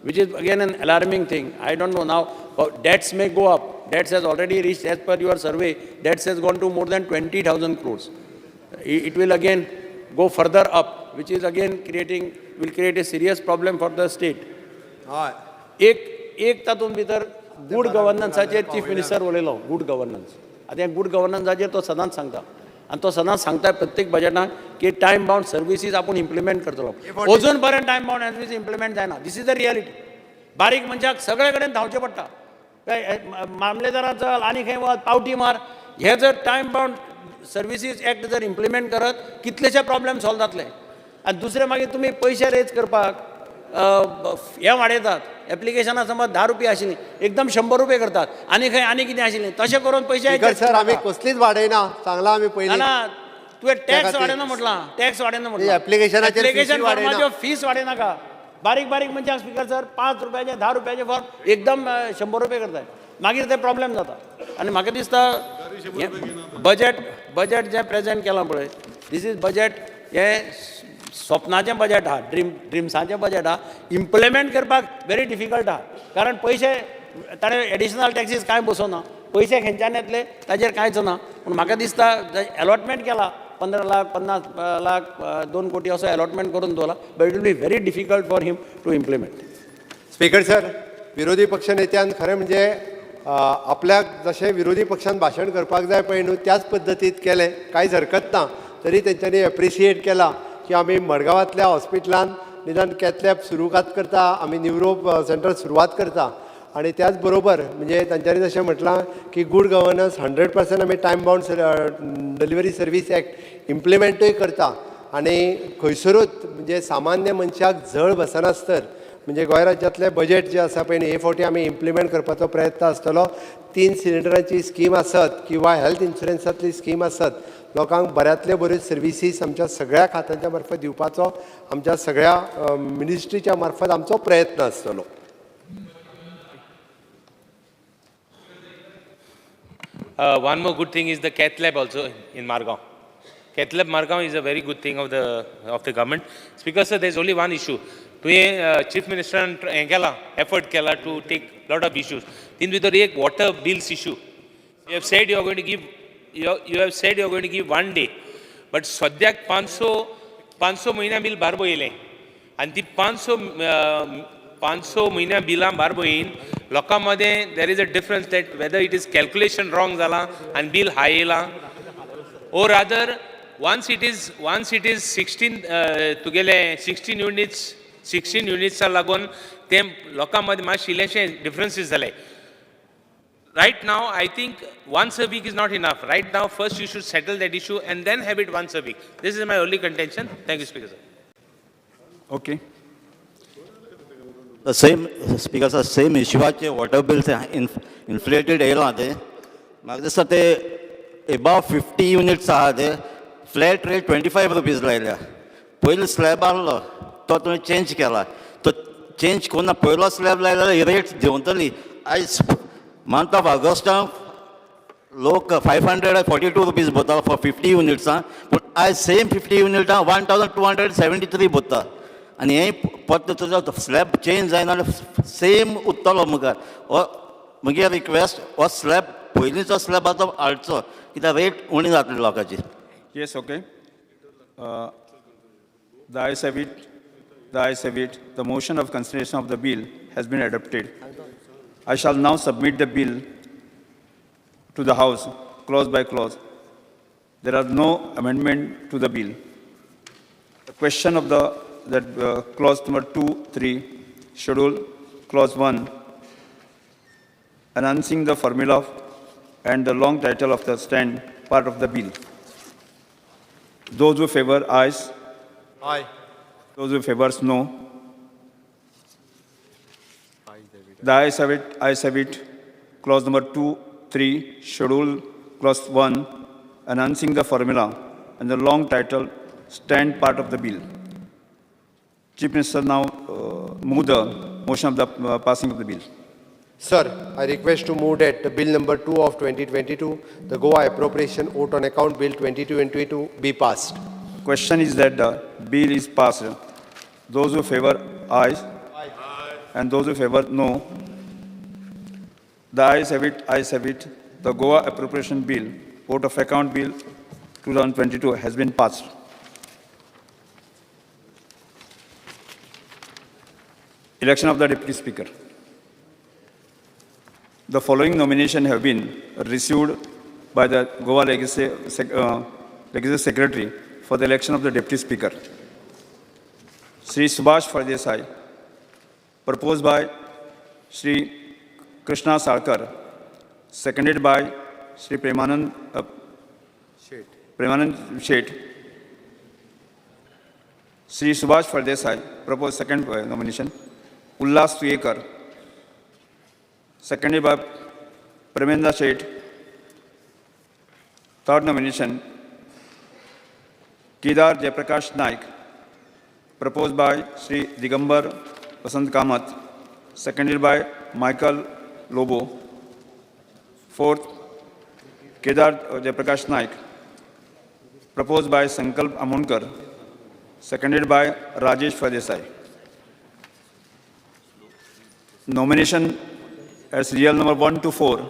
which is again an alarming thing. I don't know now, debts may go up. Debts has already reached, as per your survey, debts has gone to more than 20,000 crores. It will again go further up, which is again creating will create a serious problem for the state. हय एक तातूंत भितर good गव्हर्नन्साचेर chief minister उलयलो, good governance. आतां हे good गव्हर्नन्साचेर तो सदांच सांगता, आनी तो सदांच सांगता प्रत्येक बजेटाक की टायम बाउंड सर्विसीस आपूण इम्प्लिमेंट करतलो. अजून पर्यंत टायम बाउंड सर्विसीस इम्प्लिमेंट जायना. This is the reality. बारीक मनशाक सगळे कडेन धांवचें पडटा. मामलेदारात चल, आनी खंय वच, पावटी मार. हे जर टायम बाउंड सर्विसीस एक्ट जर इम्प्लिमेंट करत, कितलेशे प्रॉब्लेम सॉल्व जातले. आनी दुसरे मागीर तुमी पयशे रेज करपाक हे वाडयतात. एप्लिकेशनां समज 10 रुपया आशिल्लीं एकदम 100 रुपये करतात. आनी खंय आनी कितें आशिल्लें तशें करून पयशे सर आम्ही कसलीच वाडयना सांगला आम्ही पयलीं. ना तुवें टॅक्स खातीर- वाडयना म्हटलां, टॅक्स वाडयना ते म्हटलां. applicationाचेर एप्लिकेशन fees वाडयना. फॉर्माच्यो फीस वाडयनाका. बारीक बारीक मनशाक स्पीकर सर 5 रुपयाचे 10 रुपयाचे फॉर्म एकदम 100 रुपये करताय. मागीर ते प्रॉब्लेम जाता. आनी म्हाका दिसता बजेट जें प्रेजेंट केलां पळय, दीस इज बजेट हें स्वप्नाचें बजेट आहा, ड्रिम्साचें बजेट आहा. इम्प्लिमेंट करपाक व्हेरी डिफिकल्ट आहा. कारण पयशे ताणें एडिशनल टॅक्सीस कांय बसोवना. पयशे खंयच्यान येतले ताजेर कांयच ना. पूण म्हाका दिसता अलॉटमेंट केला 15 लाख 50 लाख 2 कोटी असो अलॉटमेंट करून दवरला. But it will be very difficult for him to implement. Speaker sir, विरोधी पक्षनेत्यान खरें म्हणजे आपल्याक जशें विरोधी पक्षान भाशण करपाक जाय पळय न्हू त्याच पद्दतीत केलें, कांयच हरकत ना. तरी तेंच्यांनी एप्रिशिएट केला की आमी मडगांवांतल्या हॉस्पिटलान निदान कॅथलॅब सुरवात करता, आमी न्युरो सेंटर सुरवात करता. आणि त्याच बरोबर म्हणजे तांच्यांनी जशें म्हटलां की गूड गव्हर्नन्स 100% आमी time bound delivery service act इम्प्लिमेंटूय करता. आनी खंयसरूच म्हणजे सामान्य मनशाक झळ बसनासतर म्हणजे गोंय राज्यांतलें बजेट जें आसा पळय न्ही हे फावटी आमी इम्प्लिमेंट करपाचो प्रयत्न आसतलो. 3 सिलिंडरांची स्कीम आसत किंवा हेल्थ इन्शुरन्सांतली स्कीम आसत, लोकांक बऱ्यांतल्यो बऱ्यो सर्विसीस आमच्या सगळ्या खात्यांच्या मार्फत दिवपाचो आमच्या सगळ्या मिनिस्ट्रीच्या मार्फत आमचो प्रयत्न आसतलो. One more good thing is the cath lab also in Margao. Cath lab Margao is a very good thing of the government. Speaker sir, there is only one issue. Today Chief Minister Engela effort kela to take lot of issues. In with the water bills issue, you have said you are going to give. You have said you are going to give 1 day, but सद्याक 500 महिना bill बारबो येयलें आनी ती 500 महिना बिलां बारबो येयन लोकां मदें there is a difference that whether it is calculation wrong जालां आनी बिल हाय येयलां ओर रादर once it is 16 तुगेले 16 युनिट्सा लागून ते लोकां मदें मातशें इल्लेशें डिफरन्सीस जाले. Right now, I think once a week is not enough. Right now, first you should settle that issue and then have it once a week. This is my only contention. Thank you, Speaker sir. Okay. The same, Speaker sir, same issue water bills inflated येयला ते. म्हाका दिसता ते above 50 units आहा ते flat rate 25 rupees लायल्या. पयलो slab आहलो तो तुवें चेंज केला. तो चेंज कोन्ना पयलो स्लॅब लायल्यार रेट देंवतली. आयज month of August, लोक 542 rupees भरता for 50 units, but I same 50 units 1273 भरता. आनी हे परत तुजो स्लॅब चेंज जायना सेम उरतलो मुखार. म्हगे रिक्वेस्ट हो स्लॅब पयलींचो स्लॅब आसा तो हाडचो कित्याक रेट उणी जातली लोकांची. Yes, okay. The ayes have it. The ayes have it. The motion of consideration of the bill has been adopted. I shall now submit the bill to the House, clause by clause. There are no amendment to the bill. The question of clause number 2, 3, schedule clause 1, announcing the formula and the long title of the stand part of the bill. Those who favor ayes. Aye. Those who favors no. The ayes have it. Ayes have it. Clause number 2, 3, schedule clause 1, announcing the formula and the long title stand part of the bill. Chief Minister now move the motion of the passing of the bill. Sir, I request to move that the bill number 2 of 2022, the Goa appropriation vote on account bill 2222 be passed. Question is that the bill is passed. Those who favor ayes. And those who favor no. The ayes have it. Ayes have it. The Goa appropriation bill, vote of account bill 2022 has been passed. Election of the Deputy Speaker. The following nominations have been received by the Goa Legislative Secretary for the election of the Deputy Speaker. Sri Subhash Fardesai, proposed by Sri Krishna Sarkar, seconded by Sri Premanand Sheth. Sri Subhash Fardesai, proposed second nomination. Ullas Tuyekar, seconded by Premendra Sheth. Third nomination, Kedar Jayaprakash Naik, proposed by Sri Digambar Vasant Kamath, seconded by Michael Lobo. Fourth, Kedar Jayaprakash Naik, proposed by Sankalp Amonkar, seconded by Rajesh Fardesai. Nomination as serial number 1 to 4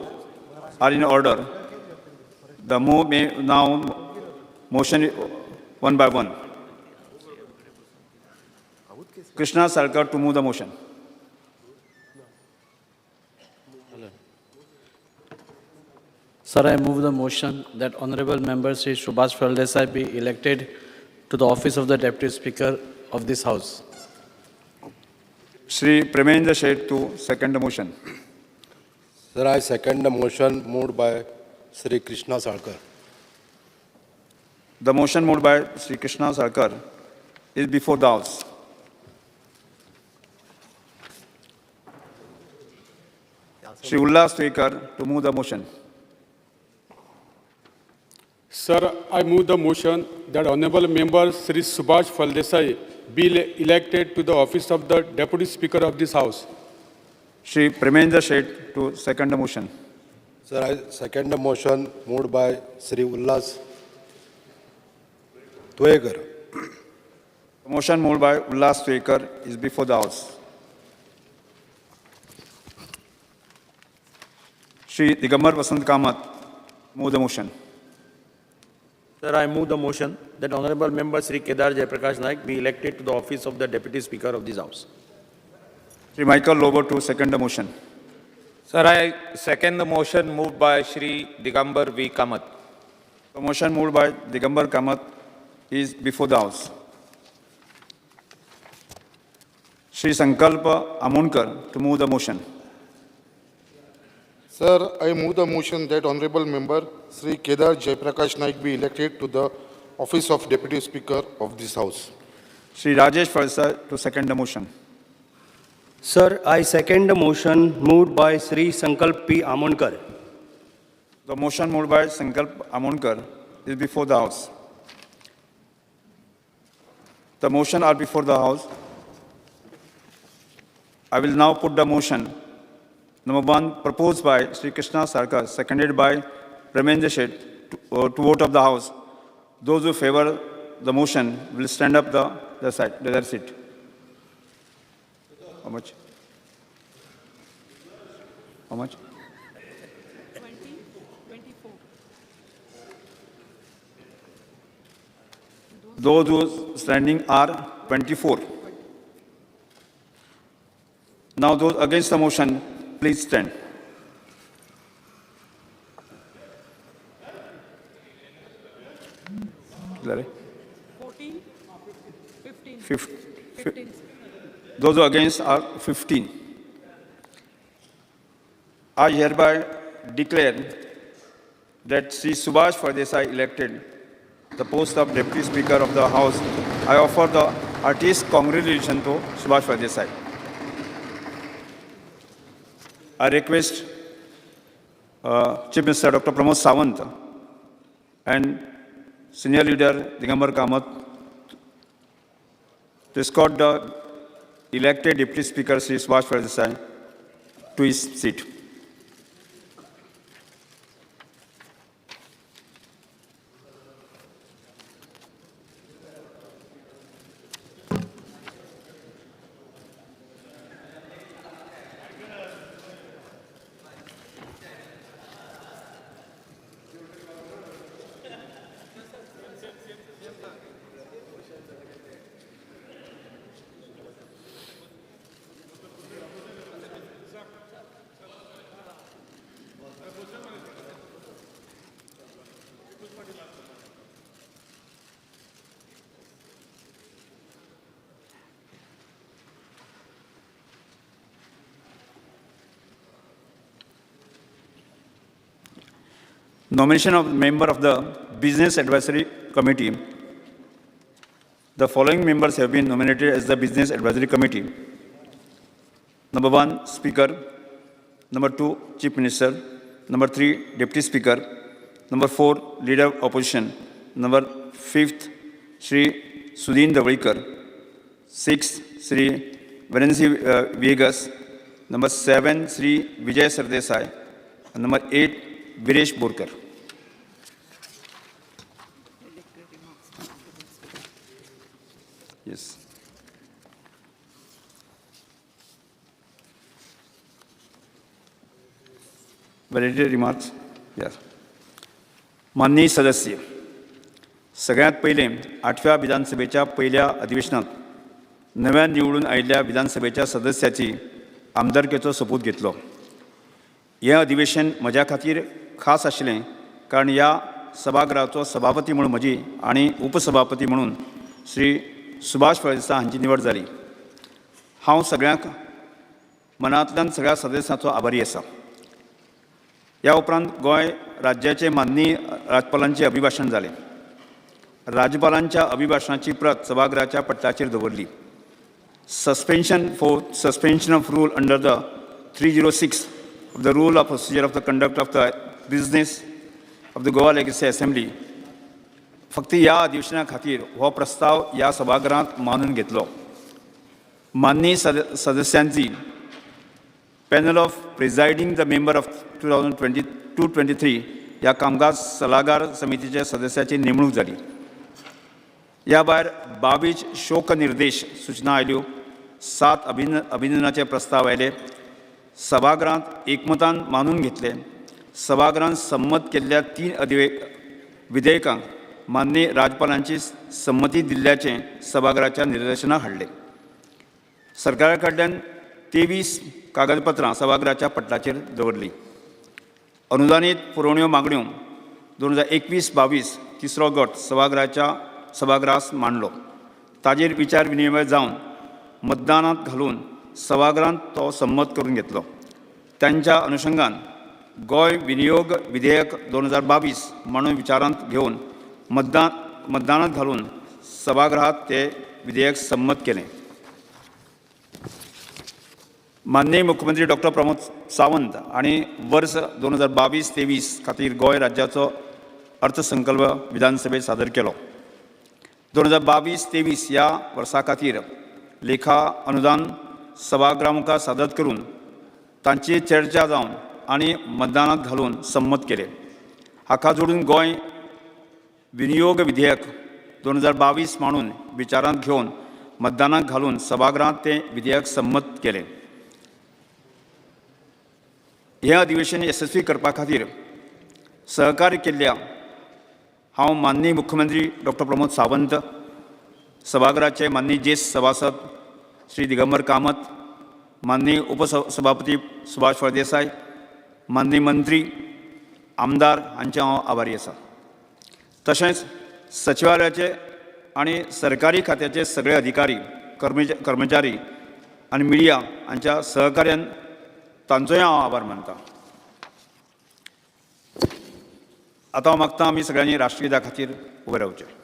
are in order. The move may now motion one by one. Krishna Sarkar to move the motion. Sir, I move the motion that Honorable Member Sri Subhash Fardesai be elected to the office of the Deputy Speaker of this House. Sri Premendra Sheth to second the motion. Sir, I second the motion moved by Sri Krishna Sarkar. The motion moved by Sri Krishna Sarkar is before the House. Sri Ullas Tuyekar to move the motion. Sir, I move the motion that Honorable Member Sri Subhash Fardesai be elected to the office of the Deputy Speaker of this House. Sri Premendra Sheth to second the motion. Sir, I second the motion moved by Sri Ullas Tuyekar. The motion moved by Ullas Tuyekar is before the House. Sri Digambar Vasant Kamath move the motion. Sir, I move the motion that Honorable Member Sri Kedar Jayaprakash Naik be elected to the office of the Deputy Speaker of this House. Sri Michael Lobo to second the motion. Sir, I second the motion moved by Shri Digambar V. Kamath. The motion moved by Digambar Kamath is before the House. Sri Sankalpa Amonkar to move the motion. Sir, I move the motion that Honorable Member Sri Kedar Jayaprakash Naik be elected to the office of Deputy Speaker of this House. Sri Rajesh Fardesai to second the motion. Sir, I second the motion moved by Sri Sankalp P. Amonkar. The motion moved by Sankalp Amonkar is before the House. The motion are before the House. I will now put the motion. Number 1, proposed by Sri Krishna Sarkar, seconded by Premendra Sheth, to vote of the House. Those who favor the motion will stand up their seat. How much? How much? 20, 24. Those who standing are 24. Now those against the motion, please stand. Larry? 14, 15. 15. Those who are against are 15. I hereby declare that Sri Subhash Fardesai elected the post of Deputy Speaker of the House. I offer the heartiest congratulations to Subhash Fardesai. I request Chief Minister Dr. Pramod Sawant and Senior Leader Digambar Kamath to escort the elected Deputy Speaker Sri Subhash Fardesai to his seat. Nomination of member of the Business Advisory Committee. The following members have been nominated as the Business Advisory Committee. Number 1, Speaker. Number 2, Chief Minister. Number 3, Deputy Speaker. Number 4, Leader of Opposition. Number 5th, Shri Sudhin Davalikar. 6th, Shri Varensi Viegas. Number 7, Shri Vijay Sardesai. And number 8, Viresh Borkar. Yes. Validity remarks? Yes. माननीय सदस्य, सगळ्यात पहिले 8व्या विधानसभेच्या पहिल्या अधिवेशनात नव्या निवडून आयिल्ल्या विधानसभेच्या सदस्याची आमदारकेचो सोपूत घेतलो. हें अधिवेशन म्हज्या खातीर खास आशिल्लें कारण ह्या सभागृहाचो सभापती म्हणून म्हजी आनी उपसभापती म्हणून श्री सुभाष फळदेसाय हांची निवड जाली. हांव सगळ्यांक मनांतल्यान सगळ्या सदस्यांचो आभारी आसा. ह्या उपरांत गोंय राज्याचे माननीय राज्यपालांचे अभिभाशण जालें. राज्यपालांच्या अभिभाशणाची प्रत सभागृहाच्या पटलाचेर दवरली. Suspension of rule under the 306 of the Rule of Procedure of the Conduct of the Business of the Goa Legislative Assembly. फक्त ह्या अधिवेशना खातीर हो प्रस्ताव ह्या सभागृहांत मानून घेतलो. माननीय सदस्यांची panel of presiding the member of 2022-23 ह्या कामकाज सल्लागार समितीच्या सदस्याची नेमणूक जाली. ह्या भायर 22 शोक निर्देश सूचना आयल्यो. 7 अभिनंदनाचे प्रस्ताव आयले. सभागृहांत एकमतान मानून घेतले. सभागृहांत संमत केल्ल्या 3 विधेयकांक माननीय राज्यपालांची संमती दिल्ल्याचे सभागृहाच्या निदर्शनाक हाडले. सरकारा कडल्यान 23 कागदपत्रां सभागृहाच्या पटलाचेर दवरली. अनुदानीत पुरवण्यो मागण्यो 2021-22 तिसरो गट सभागृहास मांडलो. ताजेर विचार विनिमय जावन मतदानांत घालून सभागृहांत तो संमत करून घेतलो. त्यांच्या अनुशंगान गोंय विनियोग विधेयक 2022 म्हणून विचारांत घेवन मतदानात घालून सभागृहात ते विधेयक संमत केले. माननीय मुख्यमंत्री डॉ. प्रमोद सावंत आणि वर्स 2022-23 खातीर गोंय राज्याचो अर्थसंकल्प विधानसभेत सादर केलो. 2022-23 ह्या वर्सा खातीर लेखा अनुदान सभागृहा मुखार सादर करून तांची चर्चा जावन आनी मतदानात घालून संमत केले. हाका जोडून गोंय विनियोग विधेयक 2022 म्हणून विचारांत घेवन मतदानाक घालून सभागृहांत ते विधेयक संमत केले. हें अधिवेशन यशस्वी करपा खातीर सहकार्य केल्ल्या हांव माननीय मुख्यमंत्री डॉ. प्रमोद सावंत, सभागृहाचे माननीय ज्येष्ठ सभासद श्री दिगंबर कामत, माननीय उपसभापती सुभाष फळदेसाय, माननीय मंत्री आमदार हांचे हांव आभारी आसा. तशेंच सचिवालयाचे आनी सरकारी खात्याचे सगळे अधिकारी, कर्मचारी आनी मिडिया हांच्या सहकार्यान तांचोय हांव आभार मानतां. आतां हांव मागतां आमी सगळ्यांनी राष्ट्रगीता खातीर उबे रावचें.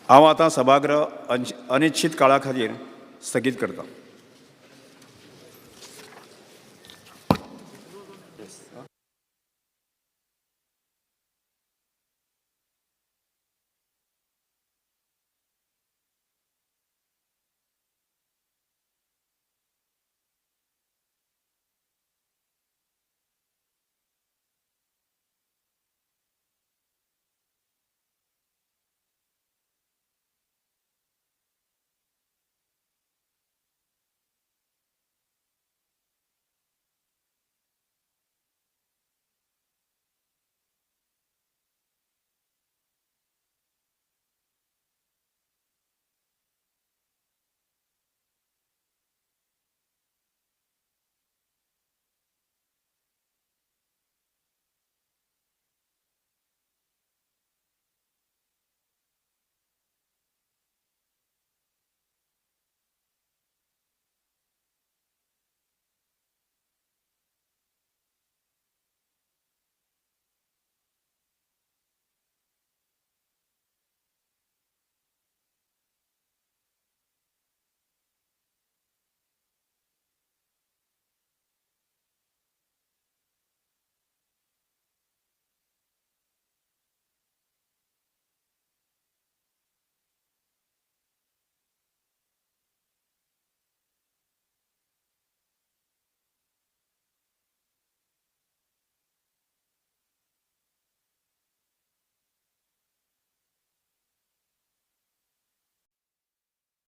हांव आतां सभागृह अनिश्चित काळा खातीर स्थगीत करतां.